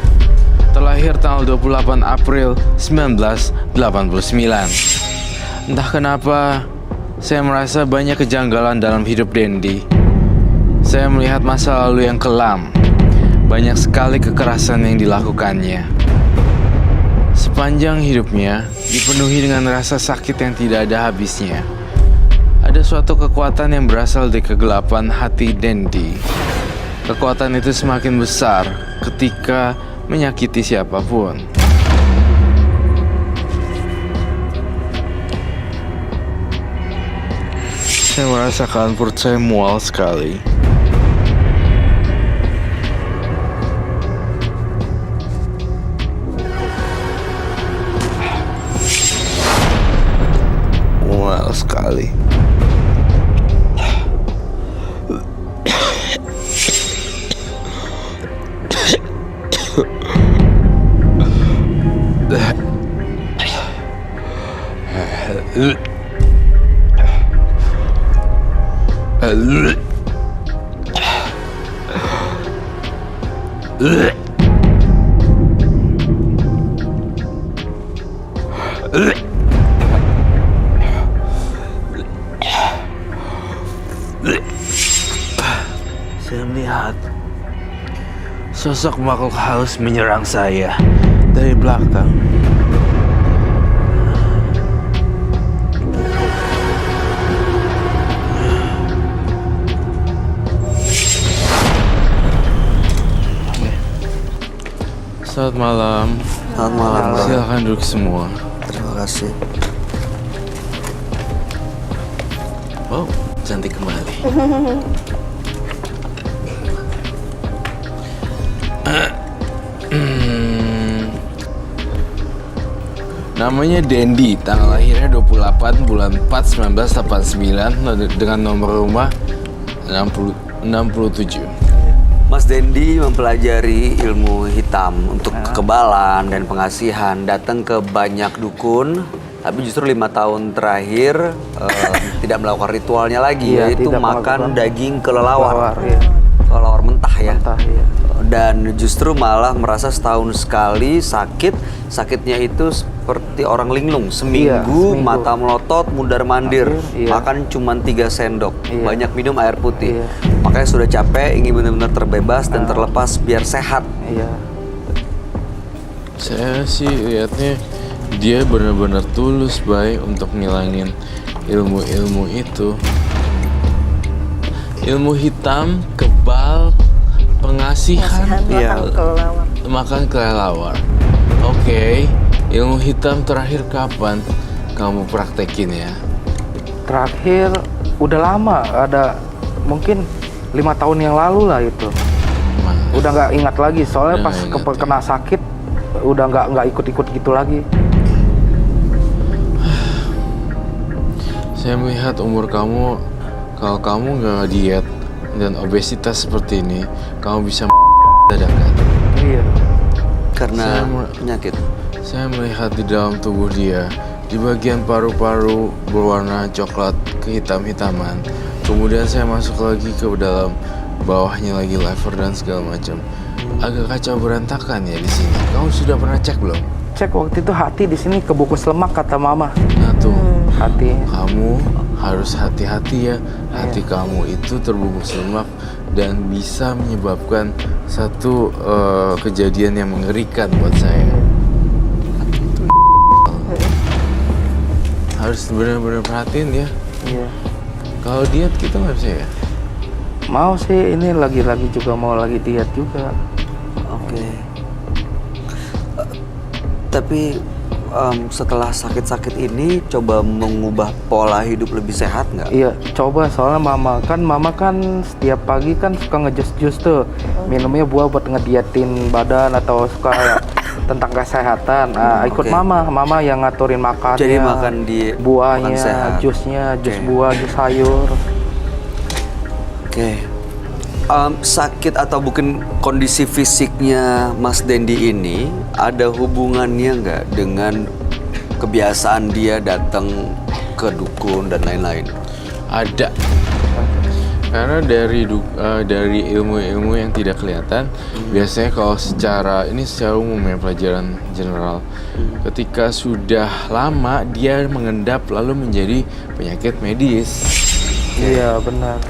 Terlahir tanggal 28 April 1989. Entah kenapa, saya merasa banyak kejanggalan dalam hidup Dendi. Saya melihat masa lalu yang kelam. Banyak sekali kekerasan yang dilakukannya. Sepanjang hidupnya dipenuhi dengan rasa sakit yang tidak ada habisnya. Ada suatu kekuatan yang berasal dari kegelapan hati Dendi. Kekuatan itu semakin besar ketika menyakiti siapapun. Saya merasakan perut saya mual sekali. Mual sekali.
Saya melihat
sosok makhluk halus menyerang saya dari belakang. Selamat malam.
Selamat malam, Bang.
Silakan duduk semua.
Terima kasih.
Oh, cantik kembali. Namanya Dendi, tanggal lahirnya 28 bulan 4 1989 dengan nomor rumah 67.
Mas Dendi mempelajari ilmu hitam untuk kekebalan dan pengasihan, datang ke banyak dukun, tapi justru 5 tahun terakhir tidak melakukan ritualnya lagi,
Iya,
yaitu
tidak
makan
melakukan
daging kelelawar,
iya.
kelelawar mentah ya.
Mentah, iya.
Dan justru malah merasa setahun sekali sakitnya itu seperti orang linglung, seminggu,
seminggu.
mata melotot, mundar mandir,
Iya.
makan cuma 3 sendok,
Iya.
banyak minum air putih.
Iya.
Makanya sudah capek, ingin benar-benar terbebas dan terlepas biar sehat.
Iya.
Saya sih lihatnya dia benar-benar tulus baik untuk ngilangin ilmu-ilmu itu. Ilmu hitam, kebal, pengasihan,
Makan kelelawar.
makan kelelawar. Oke, ilmu hitam terakhir kapan kamu praktekin ya?
Terakhir udah lama, ada mungkin 5 tahun yang lalu lah itu. Udah nggak ingat lagi, soalnya
Udah
pas
nggak ingat,
kena sakit udah nggak ikut-ikut gitu lagi.
Saya melihat umur kamu, kalau kamu nggak diet dan obesitas seperti ini, kamu bisa dadakan.
Iya.
Karena
Saya
penyakit.
Saya melihat di dalam tubuh dia, di bagian paru-paru berwarna coklat kehitam-hitaman. Kemudian saya masuk lagi ke dalam bawahnya lagi liver dan segala macam. Agak kacau berantakan ya di sini. Kamu sudah pernah cek belum?
Cek waktu itu hati di sini kebungkus lemak kata mama.
Nah tuh,
Hati.
kamu harus hati-hati ya. Hati kamu itu terbungkus lemak dan bisa menyebabkan satu kejadian yang mengerikan buat saya. Harus benar-benar perhatiin ya.
Iya.
Kalau diet kita nggak bisa ya.
Mau sih, ini lagi-lagi juga mau lagi diet juga.
Oke. Tapi setelah sakit-sakit ini coba mengubah pola hidup lebih sehat nggak?
Iya, coba soalnya mama kan setiap pagi kan suka ngejus-jus tuh. Minumnya buah buat ngedietin badan atau suka tentang kesehatan. Ikut
Oke.
mama yang ngaturin makannya.
Jadi makan di makan
buahnya,
sehat.
jusnya, jus
Oke.
buah, jus sayur.
Oke. Sakit atau mungkin kondisi fisiknya Mas Dendi ini ada hubungannya nggak dengan kebiasaan dia datang ke dukun dan lain-lain?
Ada. Karena dari ilmu-ilmu yang tidak kelihatan, biasanya kalau secara umum ya, pelajaran general, ketika sudah lama dia mengendap lalu menjadi penyakit medis.
Iya, benar.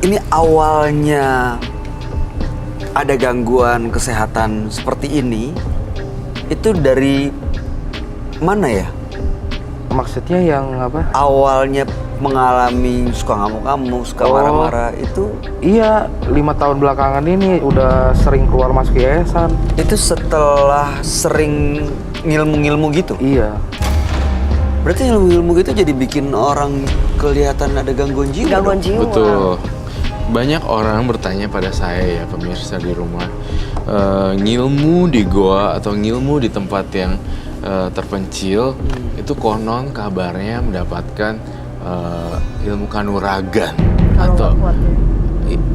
Ini awalnya ada gangguan kesehatan seperti ini, itu dari mana ya?
Maksudnya yang apa?
Awalnya mengalami suka ngamuk-ngamuk, suka marah-marah, itu
Iya, 5 tahun belakangan ini udah sering keluar masuk yayasan.
setelah sering ngilmu-ngilmu gitu?
Iya.
Berarti ilmu-ilmu gitu jadi bikin orang kelihatan ada gangguan jiwa
Gangguan
dong?
jiwa.
Betul. Banyak orang bertanya pada saya ya, pemirsa di rumah, ngilmu di goa atau ngilmu di tempat yang terpencil itu konon kabarnya mendapatkan ilmu kanuragan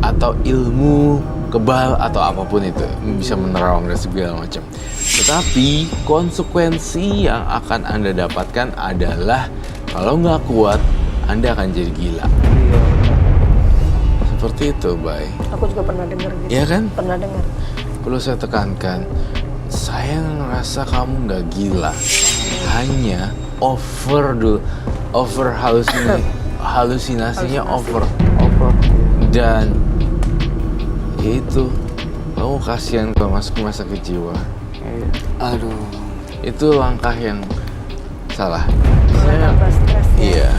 atau ilmu kebal atau apapun itu, bisa menerawang dan segala macam. Tetapi konsekuensi yang akan Anda dapatkan adalah kalau nggak kuat, Anda akan jadi gila.
Iya.
Seperti itu, Bay.
Aku juga pernah dengar gitu.
Iya kan?
Pernah dengar.
Perlu saya tekankan, saya ngerasa kamu nggak gila, hanya halusinasinya over.
Over.
Dan ya itu Kamu kasihan kalau masuk rumah sakit jiwa.
Iya.
Aduh.
Itu langkah yang salah. Saya,
Tambah stres ya.
iya.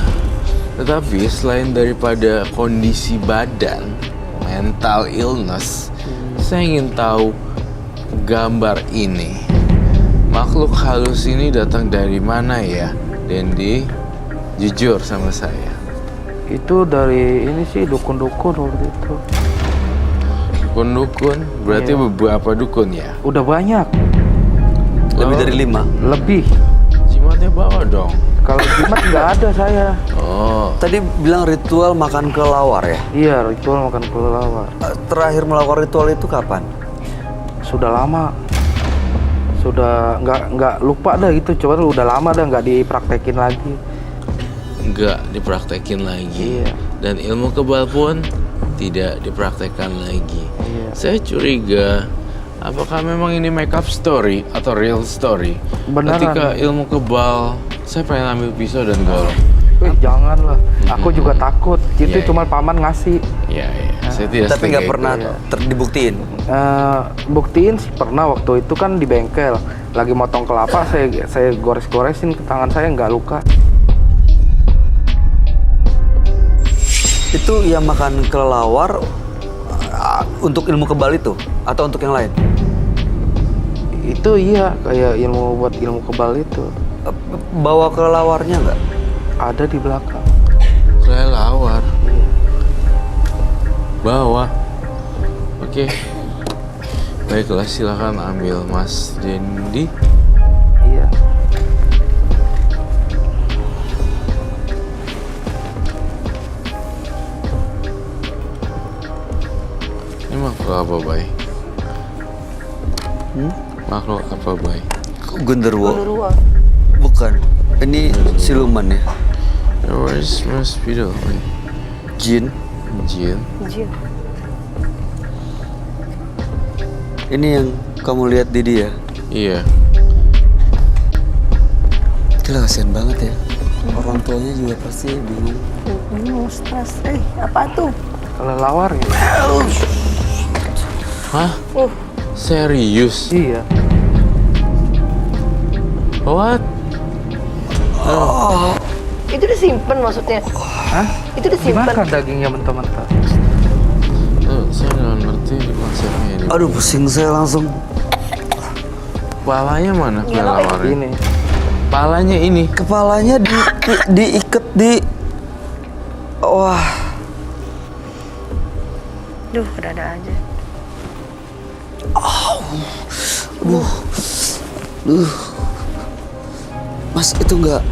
Tetapi selain daripada kondisi badan, mental illness, saya ingin tahu gambar ini. Makhluk halus ini datang dari mana ya, Dendi? Jujur sama saya.
Itu dari ini sih dukun-dukun waktu itu.
Dukun-dukun, berarti
Iya.
beberapa dukun ya?
Udah banyak,
Lebih dari 5.
lebih.
Jimatnya bawa dong.
Kalau jimat nggak ada saya.
Oh,
Tadi bilang ritual makan kelelawar ya?
Iya, ritual makan kelelawar.
Terakhir melakukan ritual itu kapan?
Sudah lama. Sudah nggak lupa dah gitu. Coba udah lama dah nggak dipraktekin lagi.
nggak dipraktekin lagi.
Iya.
Dan ilmu kebal pun tidak dipraktekkan lagi.
Iya.
Saya curiga, apakah memang ini make up story atau real story?
Beneran.
Ketika ilmu kebal, saya pengen ambil pisau dan golok.
Janganlah. Aku juga takut. Itu
Iya,
cuma paman ngasih.
Iya, iya. Saya tidak
Tapi nggak
setinggi
pernah
itu.
dibuktiin.
Buktiin sih pernah waktu itu kan di bengkel. Lagi motong kelapa, saya gores-goresin ke tangan saya nggak luka.
Itu yang makan kelelawar untuk ilmu kebal itu atau untuk yang lain?
Itu iya kayak buat ilmu kebal itu.
Bawa kelelawarnya nggak?
Ada di belakang.
Kelelawar. Bawa. Oke. Baiklah, silakan ambil Mas Dendi.
Iya.
Ini makhluk apa, Bay? Makhluk apa, Bay?
Genderuwo?
Genderuwo.
Bukan. Ini siluman ya?
Where is Mas Fidel, Bay?
Jin.
Jin.
Jin.
Ini yang kamu lihat di dia.
Iya.
Gila, kasihan banget ya. Orang tuanya juga pasti bingung.
Bingung, stres. Apa tuh?
Kelelawar ya.
Hah? Serius?
Iya.
What?
Itu disimpan maksudnya?
Hah?
Itu disimpan?
Dimakan dagingnya mentah-mentah.
Saya nggak ngerti konsepnya ini.
Aduh, pusing saya langsung.
Kepalanya mana kelelawarnya?
Ini.
Kepalanya ini.
Kepalanya diikat di... Wah.
Duh, ada aja.
Mas, itu enggak...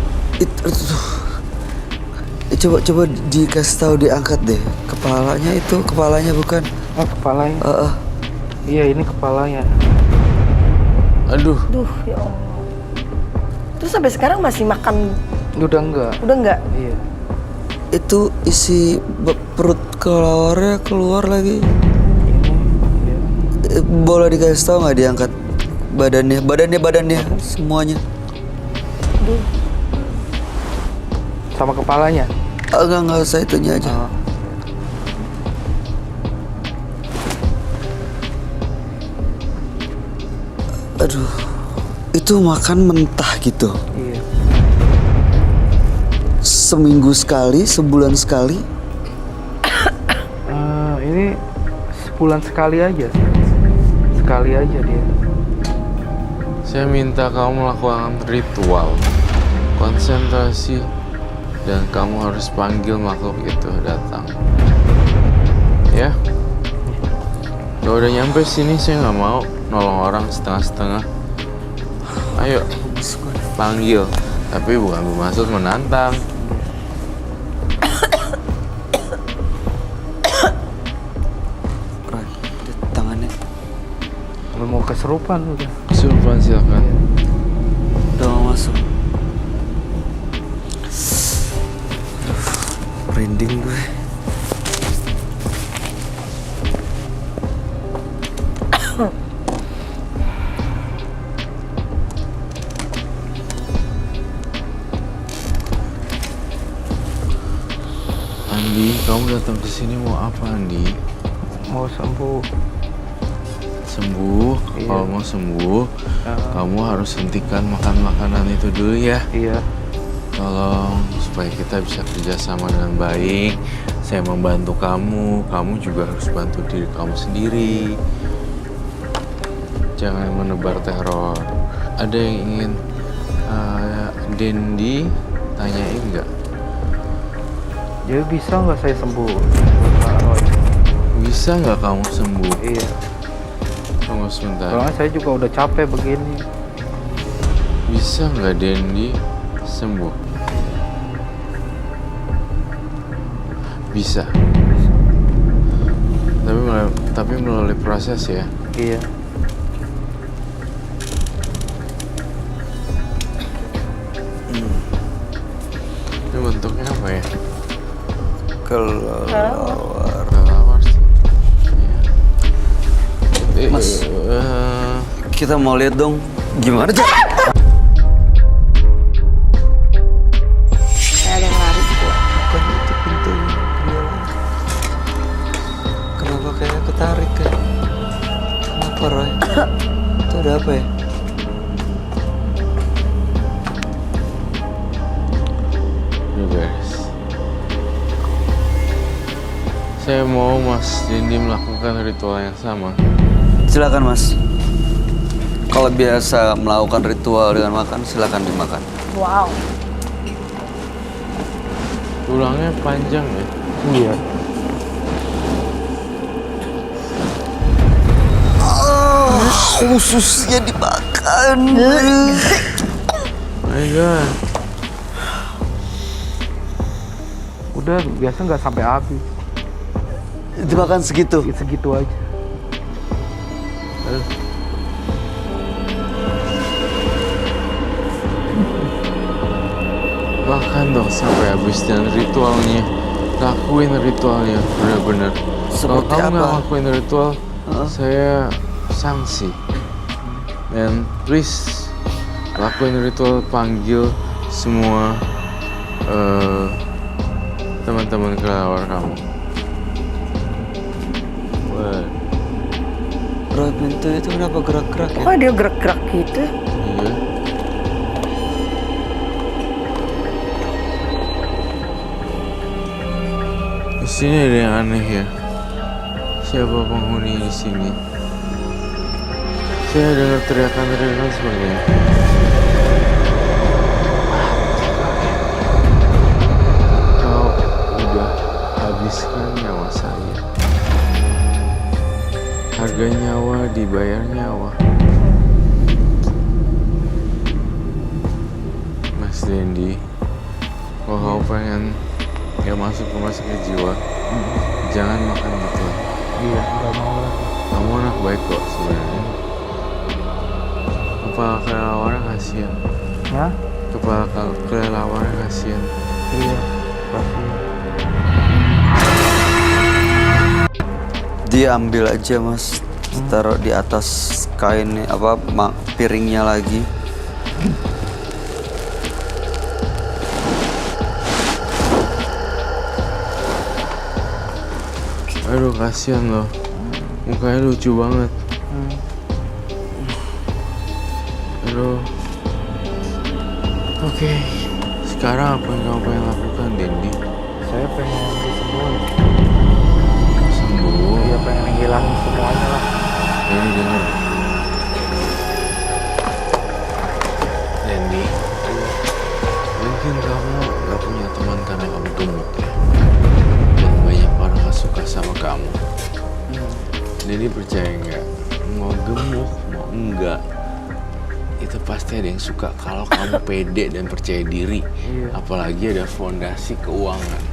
Coba dikasih tahu, diangkat deh. Kepalanya bukan.
Ah, kepalanya. Iya, ini kepalanya.
Aduh.
Duh, ya Allah. Terus sampai sekarang masih makan?
Udah enggak.
Udah enggak?
Iya.
Itu isi perut kelelawarnya keluar lagi.
Ini. Iya.
Boleh dikasih tahu nggak diangkat badannya semuanya?
Duh.
Sama kepalanya.
Enggak usah itunya aja.
Oh.
Aduh, itu makan mentah gitu.
Iya.
Seminggu sekali, sebulan sekali.
Ini sebulan sekali aja. Sekali aja dia.
Saya minta kamu melakukan ritual, konsentrasi, dan kamu harus panggil makhluk itu datang. Ya? Kalau udah nyampe sini saya nggak mau nolong orang setengah-setengah. Ayo, panggil. Tapi bukan bermaksud menantang.
Ray, lihat tangannya.
Mau keserupan udah.
Kesurupan silakan.
Udah mau masuk. Merinding gue.
Andi, kamu datang ke sini mau apa, Andi?
Mau sembuh.
sembuh,
Iya.
kalau mau sembuh, kamu harus hentikan makan makanan itu dulu ya.
Iya.
Tolong supaya kita bisa kerjasama dengan baik. Saya membantu kamu juga harus bantu diri kamu sendiri. Jangan menebar teror. Ada yang ingin Dendi tanyain nggak?
Jadi bisa nggak saya sembuh, Pak Roy?
Bisa nggak kamu sembuh?
Iya.
Tunggu sebentar.
Soalnya saya juga udah capek begini.
Bisa nggak Dendi sembuh? Bisa. Tapi melalui proses ya.
Iya.
Ini bentuknya apa ya?
Kelelawar.
Kelelawar sih. Iya.
Mas. Kita mau lihat dong gimana tuh?
Kayak ada yang lari gitu.
Bukan itu pintunya. Kenapa kayak ketarik kan? Kenapa Roy? Itu ada apa ya?
Udah beres. Saya mau Mas Dendi melakukan ritual yang sama.
Silakan Mas. Kalau biasa melakukan ritual dengan makan, silakan dimakan.
Wow.
Tulangnya panjang ya.
Iya.
Khususnya dimakan.
My God.
Udah biasa nggak sampai habis.
Dimakan segitu.
Segitu aja.
Makan dong sampai habis dan ritualnya. Lakuin ritualnya benar-benar. Kalau
Seperti
kamu nggak
apa?
lakuin ritual, saya sanksi. Dan please lakuin ritual, panggil semua teman-teman kelelawar kamu. Wah,
Roy, pintu itu kenapa gerak-gerak ya?
Kok dia gerak-gerak gitu?
iya. Di sini ada yang aneh ya. Siapa penghuni di sini? Saya dengar teriakan-teriakan seperti ini. Kau udah habiskan nyawa saya. Harga nyawa dibayar nyawa. Mas Dendi, kalau kau pengen gak masuk rumah sakit jiwa, jangan makan gitu.
Iya, nggak mau lagi.
Kamu anak baik kok sebenarnya. Kepala kelelawarnya kasihan.
Hah?
Kepala kelelawarnya kasihan.
Iya. Pasti.
Dia ambil aja Mas, taruh di atas kain piringnya lagi.
Aduh kasihan loh. Mukanya lucu banget. Aduh. Oke. Sekarang apa yang kamu pengen lakukan, Dendi?
Saya pengen disembuhin.
Sembuh.
Iya, pengen ngilangin semuanya lah.
Dendi denger. Dendi. Mungkin kamu gak punya teman karena kamu gemuk ya. Dan banyak orang gak suka sama kamu. Dendi percaya nggak? Mau gemuk, mau enggak, itu pasti ada yang suka kalau kamu pede dan percaya diri.
Iya.
Apalagi ada fondasi keuangan.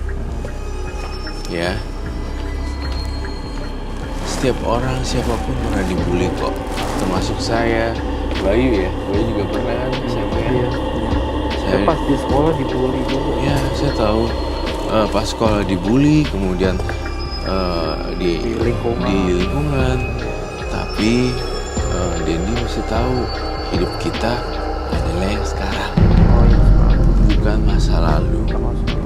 Ya. Setiap orang, siapapun pernah dibully kok. Termasuk saya, Bayu ya. Bayu juga pernah kan, siapa ya?
Iya. Saya pas di sekolah dibully juga.
Ya, saya tahu. Pas sekolah dibully, kemudian di lingkungan. Tapi Dendi mesti tahu hidup kita adalah yang sekarang,
Oh iya, sekarang.
bukan masa lalu.
Termasuk.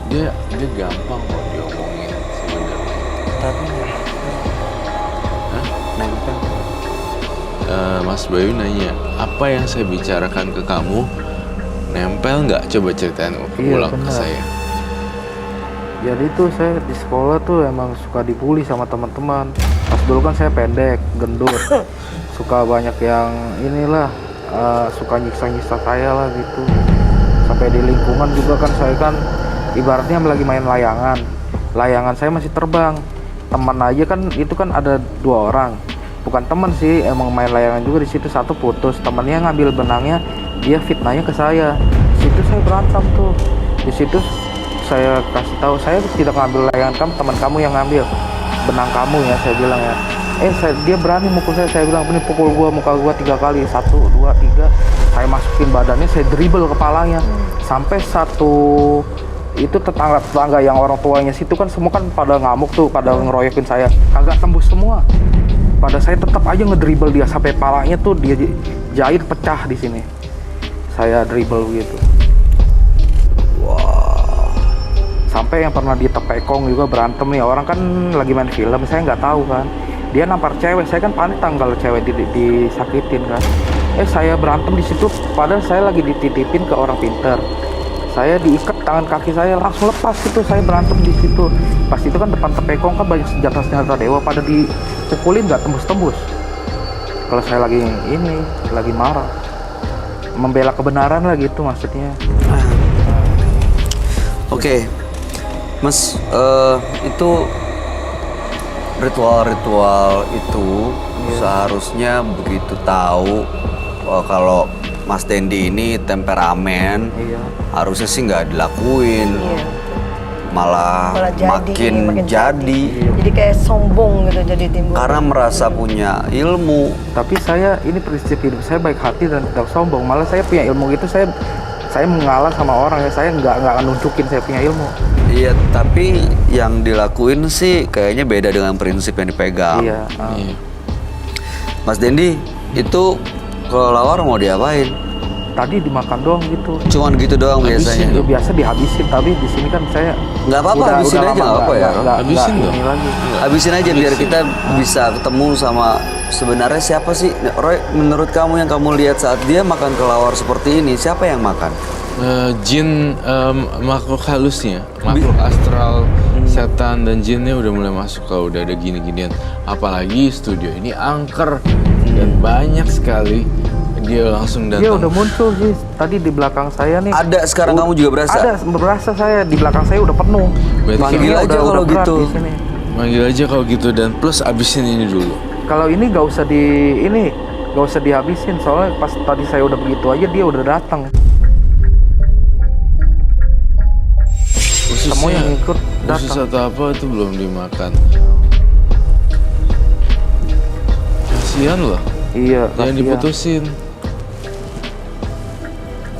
Ya, dia gampang kok diomongin sebenarnya.
Tapi
Mas Bayu nanya, apa yang saya bicarakan ke kamu nempel nggak? Coba ceritain ulang ke
benar.
saya.
Jadi tuh saya di sekolah tuh emang suka dibully sama teman-teman. Pas dulu kan saya pendek, gendut, suka banyak yang inilah suka nyiksa-nyiksa saya lah gitu. Sampai di lingkungan juga kan saya kan ibaratnya lagi main layangan. Layangan saya masih terbang. Teman aja kan itu kan ada 2 orang. Bukan teman sih, emang main layangan juga di situ, satu putus. Temannya ngambil benangnya, dia fitnahnya ke saya. Di situ saya berantem tuh. Di situ saya kasih tahu, saya tidak ngambil layangan kamu, teman kamu yang ngambil benang kamu ya, saya bilang ya. Dia berani mukul saya bilang, ini pukul gua, muka gua 3 kali, 1, 2, 3. Saya masukin badannya, saya dribble kepalanya. Sampai satu itu tetangga yang orang tuanya situ kan semua kan pada ngamuk tuh, pada ngeroyokin saya, kagak tembus semua. Pada saya tetap aja ngedribble dia sampai palanya tuh dia jahit pecah di sini. Saya dribble gitu. Sampai yang pernah ditepekong juga berantem nih, orang kan lagi main film, saya nggak tahu kan. Dia nampar cewek, saya kan pantang kalau cewek disakitin kan. Saya berantem di situ, padahal saya lagi dititipin ke orang pinter. Saya diikat tangan kaki saya langsung lepas gitu, saya berantem di situ. Pas itu kan depan tepekong kan banyak senjata dewa, pada dipukulin nggak tembus-tembus. Kalau saya lagi marah, membela kebenaran lah gitu maksudnya.
Oke, Mas, itu ritual-ritual itu seharusnya begitu tahu kalau Mas Dendi ini temperamen, harusnya sih nggak dilakuin, malah makin jadi.
Jadi kayak sombong gitu jadi timbul.
Karena merasa punya ilmu.
Tapi saya ini prinsip hidup saya baik hati dan tidak sombong. Malah saya punya ilmu gitu, saya mengalah sama orang ya, saya nggak akan nunjukin saya punya ilmu.
Iya, tapi yang dilakuin sih kayaknya beda dengan prinsip yang dipegang.
Iya.
Mas Dendi, itu kelelawar mau diapain?
Tadi dimakan doang gitu.
Cuman gitu doang biasanya.
Ya, biasa dihabisin, tapi di sini kan saya
nggak apa-apa, habisin aja nggak apa-apa ya.
Habisin dong.
Habisin aja biar kita bisa ketemu sama sebenarnya siapa sih, Roy? Menurut kamu yang kamu lihat saat dia makan kelelawar seperti ini, siapa yang makan?
Jin, makhluk halusnya, makhluk astral, setan dan jinnya udah mulai masuk kalau udah ada gini-ginian. Apalagi studio ini angker dan banyak sekali. Dia langsung datang.
Dia udah muncul sih tadi di belakang saya nih.
Ada sekarang kamu juga berasa?
Ada, berasa saya di belakang saya udah penuh.
Manggil aja kalau gitu.
Manggil aja kalau gitu dan plus abisin ini dulu.
Kalau ini nggak usah dihabisin, soalnya pas tadi saya udah begitu aja dia udah datang. Semua yang ikut datang.
Usus atau apa itu belum dimakan. Kasihan loh.
Iya.
Jangan diputusin.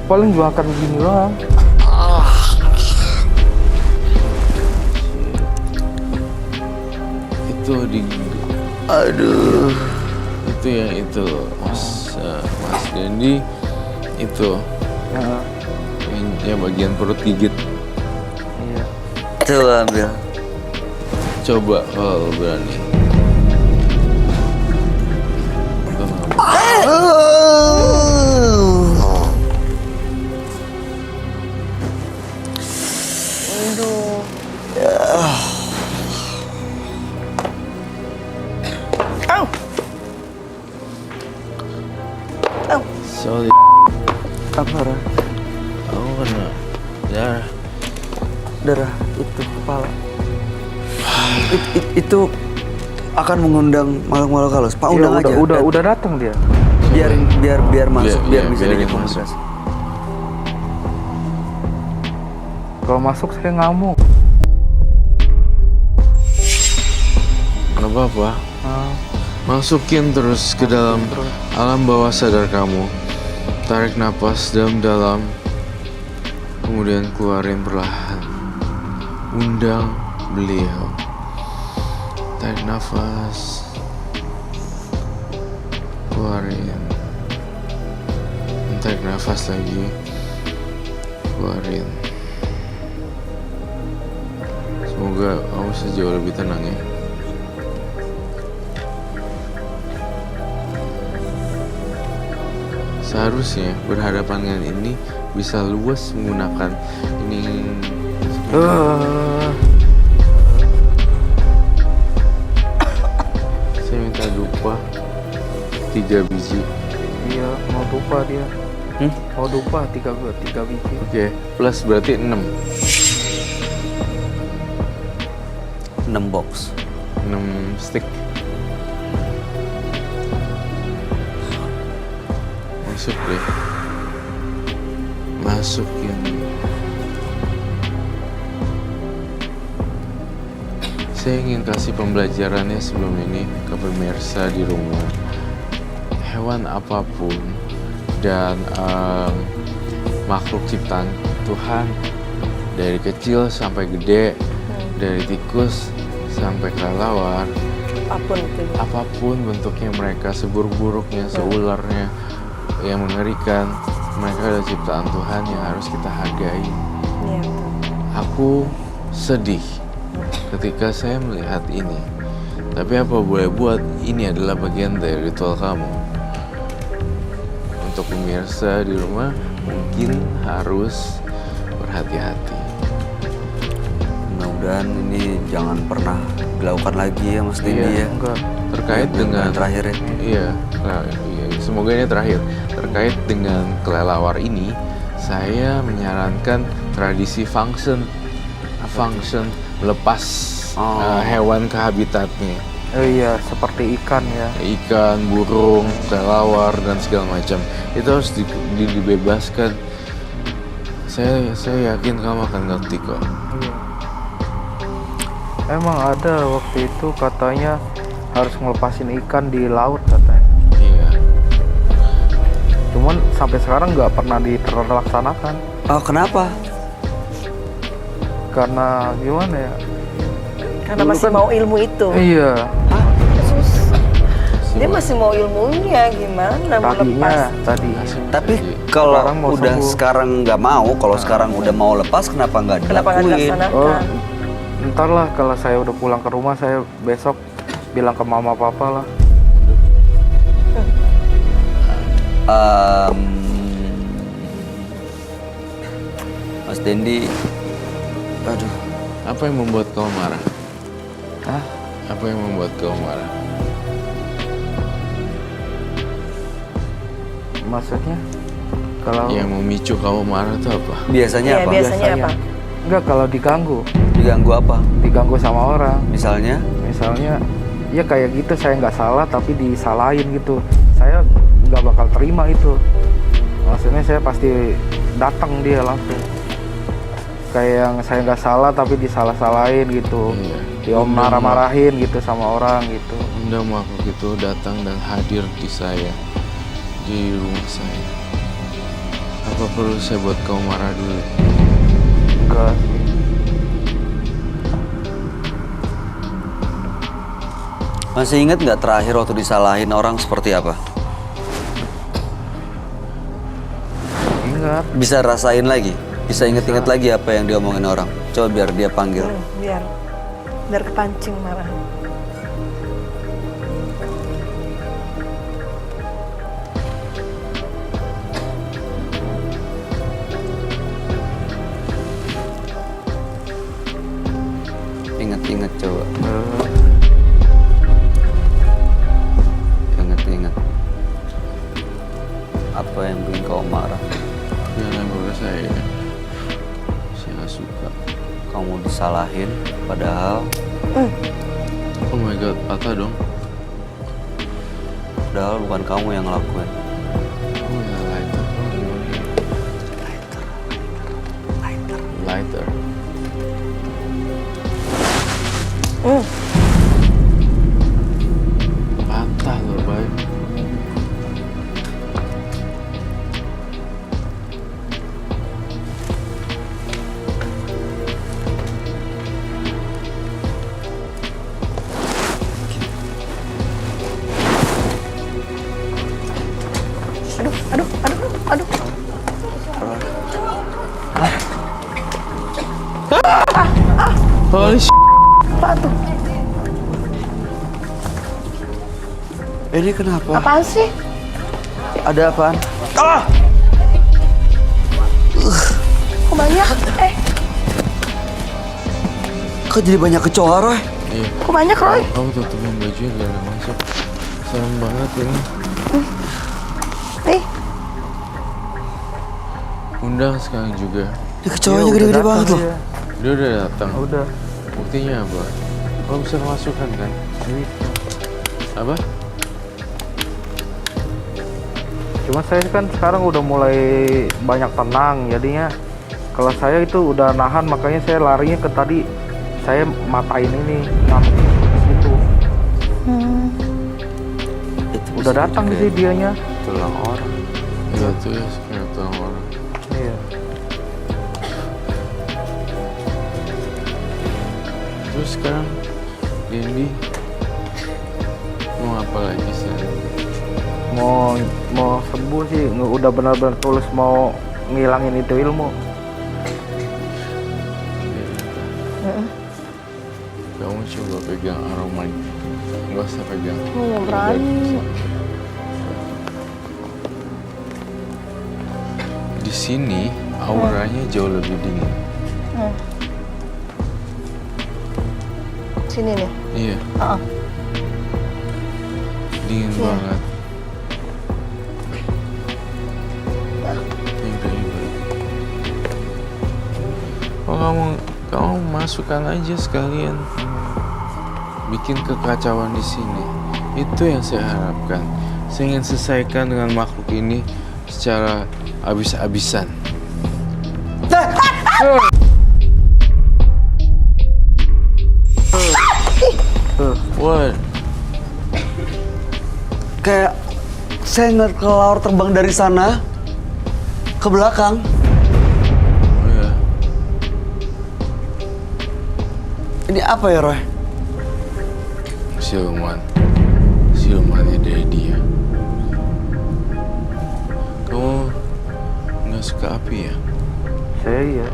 Paling juga akan begini doang.
Itu di.
Aduh.
Itu yang itu, Mas Dendi itu. Yang bagian perut gigit.
Iya.
Coba ambil.
Coba kalau berani. Sorry.
Apa Ra?
Aku kena darah.
Darah itu kepala. Itu akan mengundang makhluk-makhluk halus. Pak, undang aja.
Udah datang dia.
Biar masuk, biar bisa
biar
dikomunikasi.
Kalau masuk saya ngamuk.
Nggak apa-apa. Masukin terus ke dalam alam bawah sadar kamu. Tarik napas dalam-dalam. Kemudian keluarin perlahan. Undang beliau. Tarik nafas. Keluarin. Tarik nafas lagi. Keluarin. Semoga kamu bisa jauh lebih tenang ya. Seharusnya berhadapan dengan ini bisa luas menggunakan ini. Saya minta dupa 3 biji.
Iya, mau dupa dia. Mau dupa 3 biji.
Oke, plus berarti 6.
6 box.
6 stick. Masuk deh. Masukin. Saya ingin kasih pembelajarannya sebelum ini ke pemirsa di rumah. Hewan apapun dan makhluk ciptaan Tuhan, dari kecil sampai gede, dari tikus sampai kelelawar, apapun bentuknya mereka, seburuk-buruknya, seularnya, yang mengerikan, mereka adalah ciptaan Tuhan yang harus kita hargai.
Iya.
Aku sedih ketika saya melihat ini. Tapi apa boleh buat, ini adalah bagian dari ritual kamu. Untuk pemirsa di rumah, mungkin harus berhati-hati.
Mudah-mudahan ini jangan pernah dilakukan lagi ya Mas Dendi ya.
Enggak.
Terkait
Ya,
dengan
terakhir ya.
Iya, semoga ini terakhir. Terkait dengan kelelawar ini, saya menyarankan tradisi function melepas hewan ke habitatnya.
Iya, seperti ikan ya.
Ikan, burung, kelelawar dan segala macam. Itu harus dibebaskan. Saya yakin kamu akan ngerti kok.
Iya. Emang ada waktu itu katanya harus ngelepasin ikan di laut katanya.
Iya.
Cuman sampai sekarang nggak pernah terlaksanakan.
Oh, kenapa?
Karena gimana ya?
Karena
Dulu
masih
kan-
mau ilmu itu.
Iya.
Susah. Dia masih mau ilmunya, gimana mau lepas?
Tadi.
Tapi kalau
Sekarang mau
udah
sembuh.
sekarang nggak mau, kalau sekarang udah mau lepas, kenapa nggak
Kenapa nggak
dilakuin?
dilaksanakan?
Ntar lah kalau saya udah pulang ke rumah, saya besok bilang ke mama papa lah.
Mas Dendi, aduh,
Apa yang membuat kau marah?
Hah?
Apa yang membuat kau marah?
Maksudnya? Kalau
Yang memicu kamu marah itu apa?
biasanya
Iya,
apa?
biasanya apa?
Enggak, kalau diganggu
Diganggu apa?
sama orang.
Misalnya?
Misalnya, ya kayak gitu, saya nggak salah tapi disalahin gitu. Saya nggak bakal terima itu. Maksudnya saya pasti datang dia langsung. Kayak yang saya nggak salah tapi disalah-salahin gitu.
Iya.
Diom marah-marahin gitu sama orang gitu.
Undang makhluk itu datang dan hadir di saya, di rumah saya. Apa perlu saya buat kau marah dulu?
Enggak.
Masih ingat nggak terakhir waktu disalahin orang seperti apa?
Ingat.
Bisa rasain lagi? Bisa inget-inget lagi apa yang diomongin orang? Coba biar dia panggil.
Biar kepancing marah.
Ingat-ingat coba. Ingat-ingat. Apa yang bikin kau marah?
Jangan berusaha saya. Saya nggak suka.
Kamu disalahin, padahal
Oh my god, patah dong.
bukan kamu yang ngelakuin.
Oh ya, lighter. Lighter. Patah loh, Bay.
Aduh.
Holy
Apa tuh?
Ini kenapa?
Apaan sih?
Ada apaan?
Kok banyak?
Kok jadi banyak kecoa, Roy?
Iya.
Kok banyak, Roy?
Kamu tutupin bajunya biar nggak masuk. Serem banget ini.
Nih,
Undang sekarang juga.
Ini kecoanya gede-gede banget loh.
Dia udah datang.
Udah.
Buktinya apa? Kamu bisa masukkan kan?
Ini.
Apa?
Cuma saya kan sekarang udah mulai banyak tenang, jadinya kalau saya itu udah nahan, makanya saya larinya ke tadi. Saya matain ini ngamuk situ. Udah datang sih dianya.
Tulang orang.
Iya tuh ya, kayak tulang orang.
Iya.
Terus sekarang Dendi mau apa lagi sekarang?
Mau sembuh sih, udah benar-benar tulus mau ngilangin itu ilmu.
Kamu coba pegang aromanya. Nggak usah pegang.
nggak berani.
Di sini auranya jauh lebih dingin.
Sini nih.
Iya,
Heeh.
dingin
Iya.
banget. Ini udah hebat. Oh, kamu masukkan aja sekalian. Bikin kekacauan di sini. Itu yang saya harapkan. Saya ingin selesaikan dengan makhluk ini secara habis-habisan. What?
Kayak saya ngeliat kelelawar terbang dari sana ke belakang.
Oh ya.
Ini apa ya, Roy?
Silumannya dari dia. Kamu nggak suka api ya?
Saya iya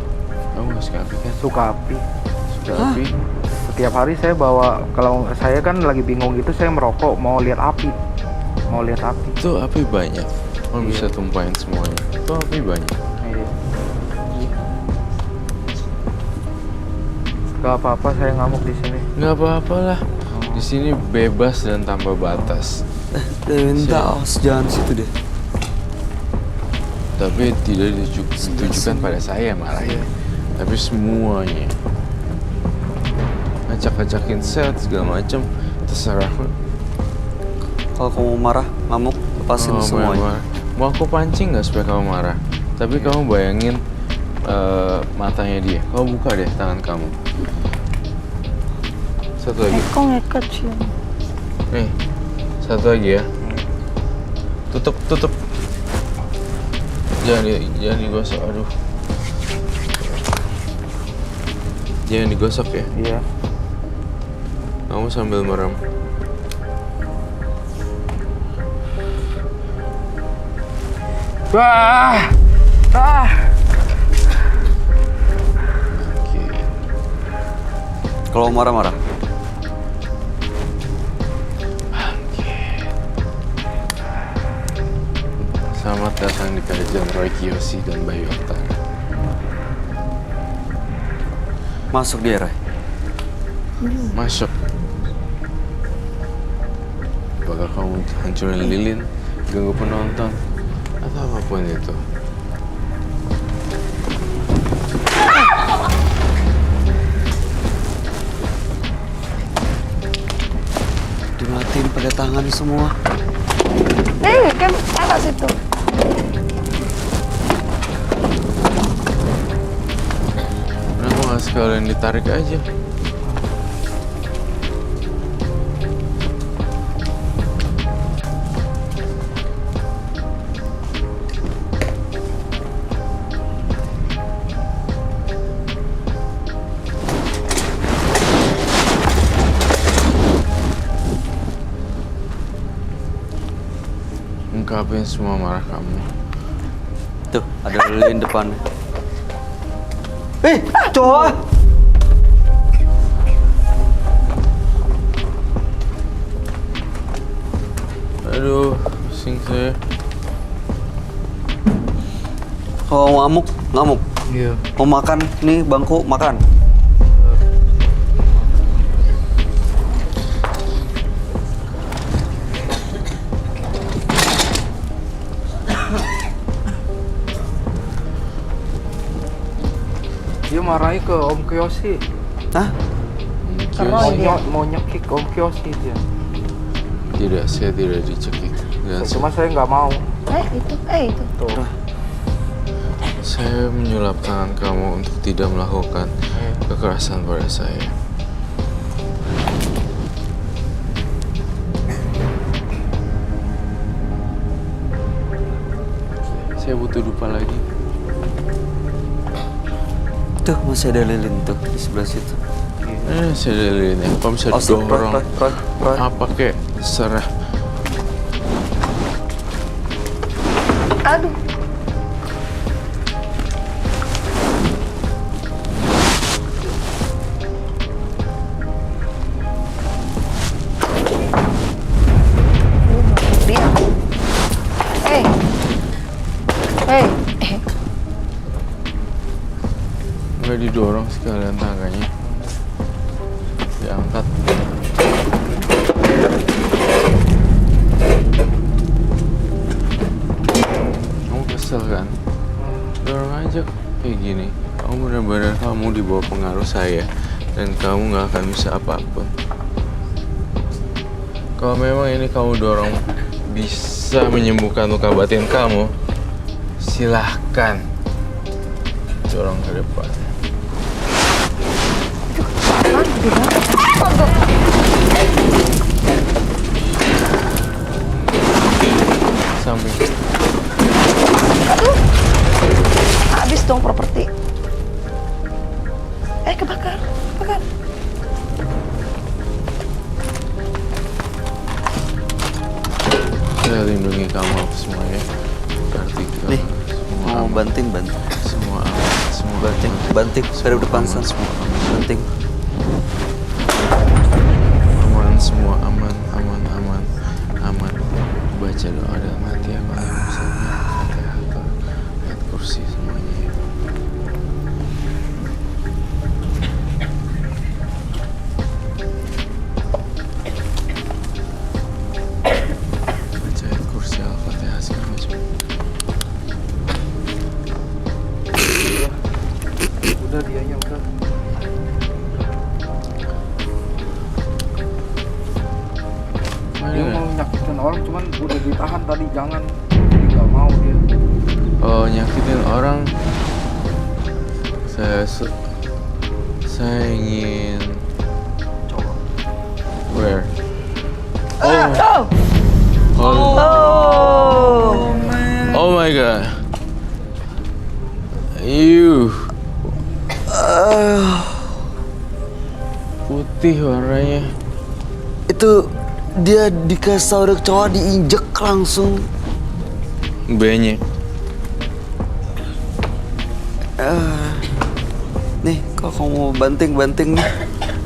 Kamu nggak suka api kan?
suka api.
Suka api?
Setiap hari saya bawa, kalau saya kan lagi bingung gitu, saya merokok, mau lihat api.
Itu api banyak. Kamu bisa tumpahin semuanya. Itu api banyak.
Iya. Gak apa-apa saya ngamuk di sini.
Nggak apa-apa lah. Di sini bebas dan tanpa batas.
Minta jangan situ deh.
Tapi tidak ditujukan pada saya marahnya. Tapi semuanya. Acak-acakin set segala macam, terserah.
Kalau kamu marah, ngamuk, lepasin semuanya.
Mau aku pancing nggak supaya kamu marah? Tapi kamu bayangin matanya dia. Kamu buka deh tangan kamu. Satu lagi.
Kok ngeket sih?
Nih, satu lagi ya. Tutup. Jangan digosok, aduh. Jangan digosok ya.
Iya.
Kamu sambil merem.
Wah!
Oke.
Kalau marah-marah,
Selamat datang di kerajaan Roy Kiyoshi dan Bayu Aktara.
masuk dia, Roy.
Masuk. Apakah kamu hancurin lilin, ganggu penonton, atau apapun itu?
Dimatiin pakai tangan semua.
Kan atas itu.
Kenapa nggak sekalian ditarik aja? Ungkapin semua marah kamu.
Tuh, ada lilin depan. Cowok!
Aduh, pusing saya.
Kalau ngamuk, ngamuk.
Iya.
Mau makan, nih bangku, makan.
Dia marahin ke Om Kiyoshi.
Hah?
Mau nyekik Om Kiyoshi dia.
Tidak, saya tidak dicekik. Dan
Cuma saya nggak mau.
Itu.
Tuh.
saya menyulap tangan kamu untuk tidak melakukan kekerasan pada saya. Saya butuh dupa lagi.
Tuh, masih ada lilin tuh di sebelah situ.
Saya ada lilin ya. Kamu bisa
Roy,
dorong.
Roy.
Apa kek? Serah.
Aduh. Dia. Hey.
Nggak didorong sekalian tangganya. Diangkat. Kamu kesel kan? Dorong aja kayak gini. Kamu benar-benar kamu di bawah pengaruh saya. Dan kamu nggak akan bisa apapun. Kalau memang ini kamu dorong bisa menyembuhkan luka batin kamu, silahkan dorong ke depan. Samping.
Habis dong properti. Kebakar.
Saya lindungi kamu apa semuanya. Kartika.
Nih,
semua
mau
aman.
banting.
Semua aman. Semua
Banting. Saya udah depan sana.
Semua aman.
Banting.
Aman, semua aman. Baca doa dalam hati apa yang bisa Fatihah atau ayat kursi semuanya ya. Baca ayat kursi Al-Fatihah segala macam.
Udah dianya udah. Dia mau nyakitin orang cuman udah ditahan tadi, jangan. Dia nggak mau dia.
Oh, nyakitin orang. Saya ingin
Coba.
where?
Oh.
Oh my god. You. Putih warnanya.
Itu dia dikasih tahu cowok diinjek langsung.
Banyak.
Nih, kalau kamu mau banting nih.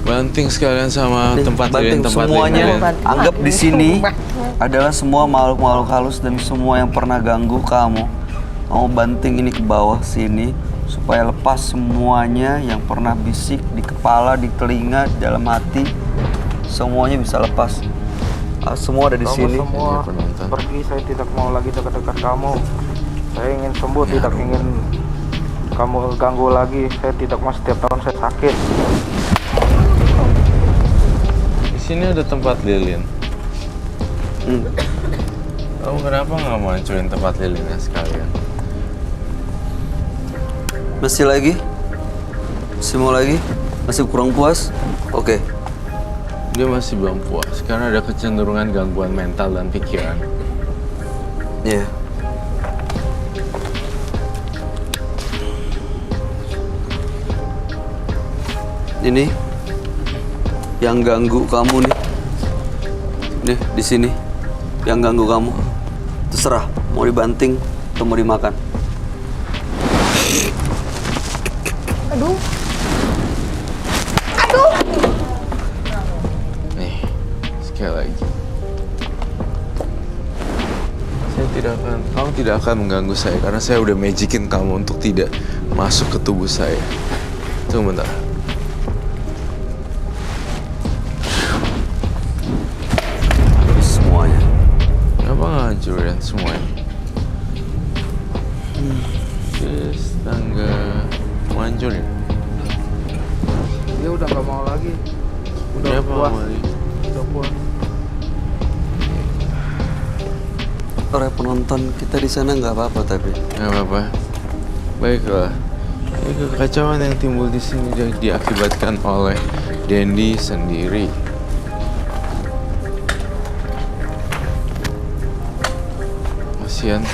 Banting sekalian sama
Nih,
tempat
banting
lilin, tempat
semuanya.
lilin.
Anggap di sini adalah semua makhluk-makhluk halus dan semua yang pernah ganggu kamu. Kamu banting ini ke bawah sini supaya lepas semuanya yang pernah bisik di kepala, di telinga, di dalam hati. Semuanya bisa lepas. Semua ada di
Kamu
sini.
semua
Ini penonton.
pergi, saya tidak mau lagi dekat-dekat kamu. Saya ingin sembuh, tidak ingin kamu ganggu lagi. Saya tidak mau setiap tahun saya sakit.
Di sini ada tempat lilin. Kamu kenapa nggak mau hancurin tempat lilinnya sekalian?
Masih lagi? Masih mau lagi? Masih kurang puas? Oke.
Dia masih belum puas karena ada kecenderungan gangguan mental dan pikiran.
Iya. Ini yang ganggu kamu nih. Nih di sini yang ganggu kamu. Terserah mau dibanting atau mau dimakan.
Aduh.
Nih, sekali lagi. Saya Kamu tidak akan mengganggu saya karena saya udah magicin kamu untuk tidak masuk ke tubuh saya. Tunggu bentar.
Semuanya.
Kenapa nggak hancurin semuanya? Terus tangga mau hancurin?
Dia udah nggak mau lagi. Udah
Kenapa
puas.
nggak mau lagi?
Udah puas.
Para penonton kita di sana nggak apa-apa tapi.
Nggak apa-apa. Baiklah. Ini kekacauan yang timbul di sini diakibatkan oleh Dendi sendiri. Kasian.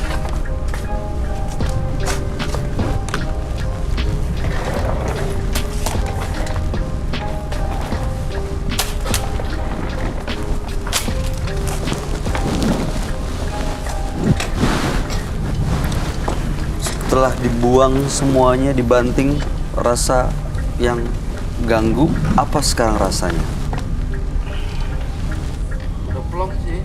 Setelah dibuang semuanya, dibanting, rasa yang ganggu, apa sekarang rasanya?
Udah plong sih.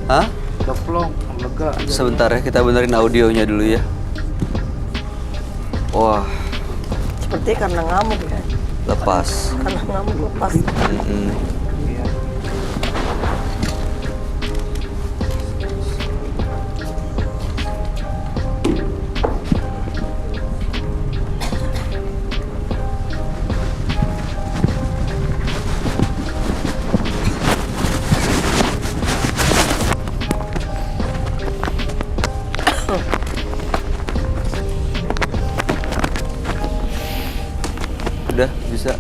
Hah?
Udah plong, lega aja.
Sebentar ya, kita benerin audionya dulu ya. Wah,
Seperti karena ngamuk ya.
lepas.
Karena ngamuk lepas.
Mm-mm.
Iya.
Udah, bisa.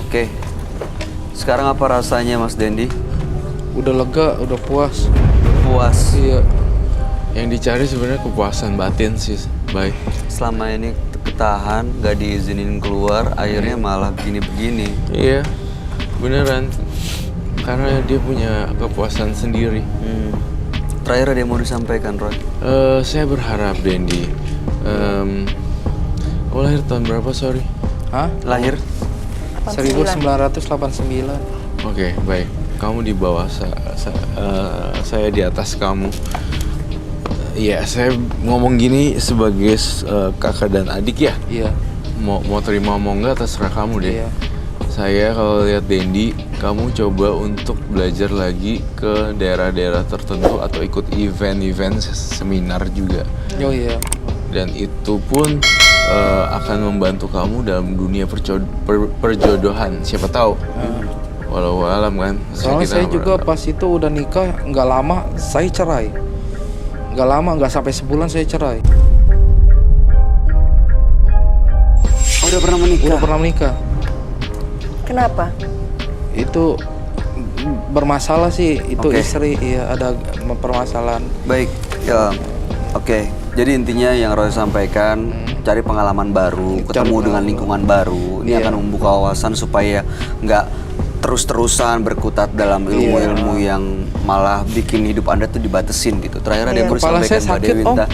Oke. Sekarang apa rasanya Mas Dendi?
Udah lega, udah puas.
Puas.
Iya.
Yang dicari sebenarnya kepuasan batin sih, baik.
Selama ini ketahan, gak diizinin keluar, akhirnya malah begini-begini.
Iya, beneran. Karena dia punya kepuasan sendiri.
Terakhir ada yang mau disampaikan, Roy?
Saya berharap Dendi. Kamu lahir tahun berapa, sorry?
Hah?
Lahir?
1989.
Oke, baik. Kamu di bawah saya di atas kamu. Iya, saya ngomong gini sebagai kakak dan adik ya.
Iya.
Mau terima mau enggak terserah kamu deh.
Iya.
Saya kalau lihat Dendi, kamu coba untuk belajar lagi ke daerah-daerah tertentu atau ikut event-event seminar juga.
Oh iya.
Dan itu pun akan membantu kamu dalam dunia perjodohan. Siapa tahu. Walau alam kan.
Soalnya
kita
saya
nggak
juga
berharap.
pas itu udah nikah, nggak lama saya cerai. Nggak lama, nggak sampai sebulan saya cerai.
Oh, udah pernah menikah?
Udah pernah menikah.
Kenapa?
Itu bermasalah sih, itu
Oke.
istri, iya ada permasalahan.
Baik, ya, oke. Jadi intinya yang Roy sampaikan, cari pengalaman baru, ketemu dengan
pengalaman.
lingkungan baru. Ini
Iya.
akan membuka wawasan supaya nggak terus-terusan berkutat dalam ilmu-ilmu yang malah bikin hidup Anda tuh dibatesin gitu. Terakhir ada yang
Iya.
mau
Kepala
disampaikan
saya
Mbak
sakit,
Dewinta.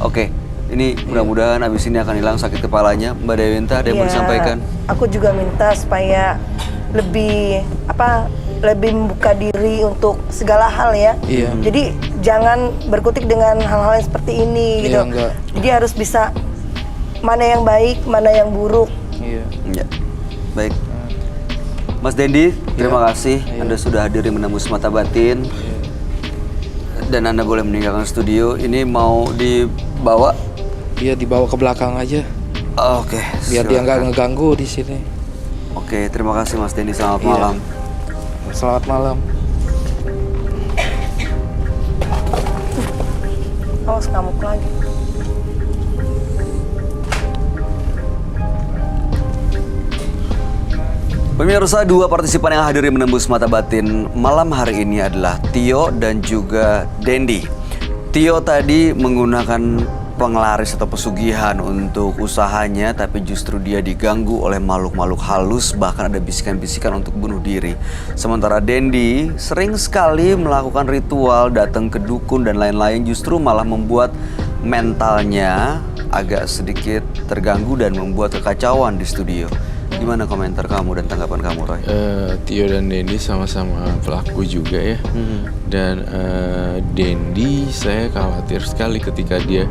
Oke, ini mudah-mudahan abis ini akan hilang sakit kepalanya. Mbak Dewinta ada yang mau
Ya,
disampaikan?
aku juga minta supaya lebih lebih membuka diri untuk segala hal ya.
Iya.
Jadi jangan berkutik dengan hal-hal yang seperti ini gitu.
Iya, enggak.
Jadi harus bisa mana yang baik, mana yang buruk.
Iya.
Ya, baik. Mas Dendi, terima kasih
Iya.
Anda sudah hadir di Menembus Mata Batin. Dan Anda boleh meninggalkan studio. Ini mau dibawa?
Iya, dibawa ke belakang aja
Oke,
biar dia nggak
silakan.
ngeganggu di sini.
Oke, terima kasih Mas Dendi. Selamat
Iya.
malam.
Selamat malam.
Awas ngamuk lagi.
Pemirsa, dua partisipan yang hadir di Menembus Mata Batin malam hari ini adalah Tio dan juga Dendi. Tio tadi menggunakan penglaris atau pesugihan untuk usahanya, tapi justru dia diganggu oleh makhluk-makhluk halus, bahkan ada bisikan-bisikan untuk bunuh diri. Sementara Dendi sering sekali melakukan ritual, datang ke dukun dan lain-lain, justru malah membuat mentalnya agak sedikit terganggu dan membuat kekacauan di studio. Gimana komentar kamu dan tanggapan kamu, Roy?
Tio dan Dendi sama-sama pelaku juga ya. Dan Dendi saya khawatir sekali ketika dia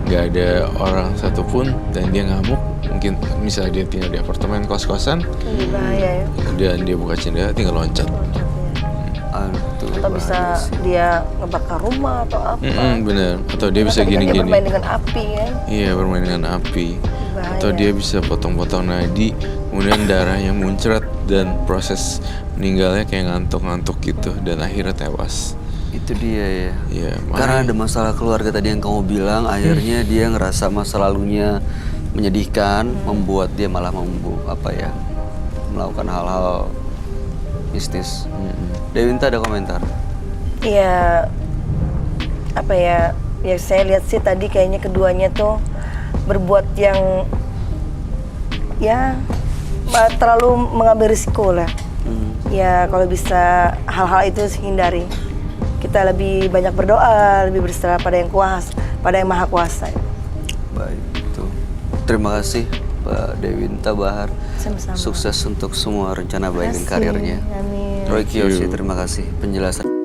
nggak ada orang satupun dan dia ngamuk. Mungkin misalnya dia tinggal di apartemen kos-kosan
Lebih bahaya ya.
dan dia buka jendela tinggal loncat.
Aduh,
Atau bisa
bahaya sih.
dia ngebakar rumah atau apa.
Bener. Atau dia bisa
Atau dia
gini-gini.
bermain dengan api ya.
Iya, bermain dengan api.
Bahaya.
Atau dia bisa potong-potong nadi, kemudian darahnya muncrat dan proses meninggalnya kayak ngantuk-ngantuk gitu dan akhirnya tewas.
Itu dia ya.
Iya,
Karena ada masalah keluarga tadi yang kamu bilang, akhirnya dia ngerasa masa lalunya menyedihkan, membuat dia malah melakukan hal-hal mistis. Dewinta ada komentar?
Iya, apa ya? Ya saya lihat sih tadi kayaknya keduanya tuh berbuat yang ya terlalu mengambil risiko lah. Ya kalau bisa hal-hal itu hindari. Kita lebih banyak berdoa, lebih berserah pada yang kuasa, pada yang maha kuasa.
Baik, itu. Terima kasih Pak Dewinta Bahar.
Sama-sama.
Sukses untuk semua rencana baik dan karirnya.
Amin.
Roy Kiyoshi, terima kasih penjelasan.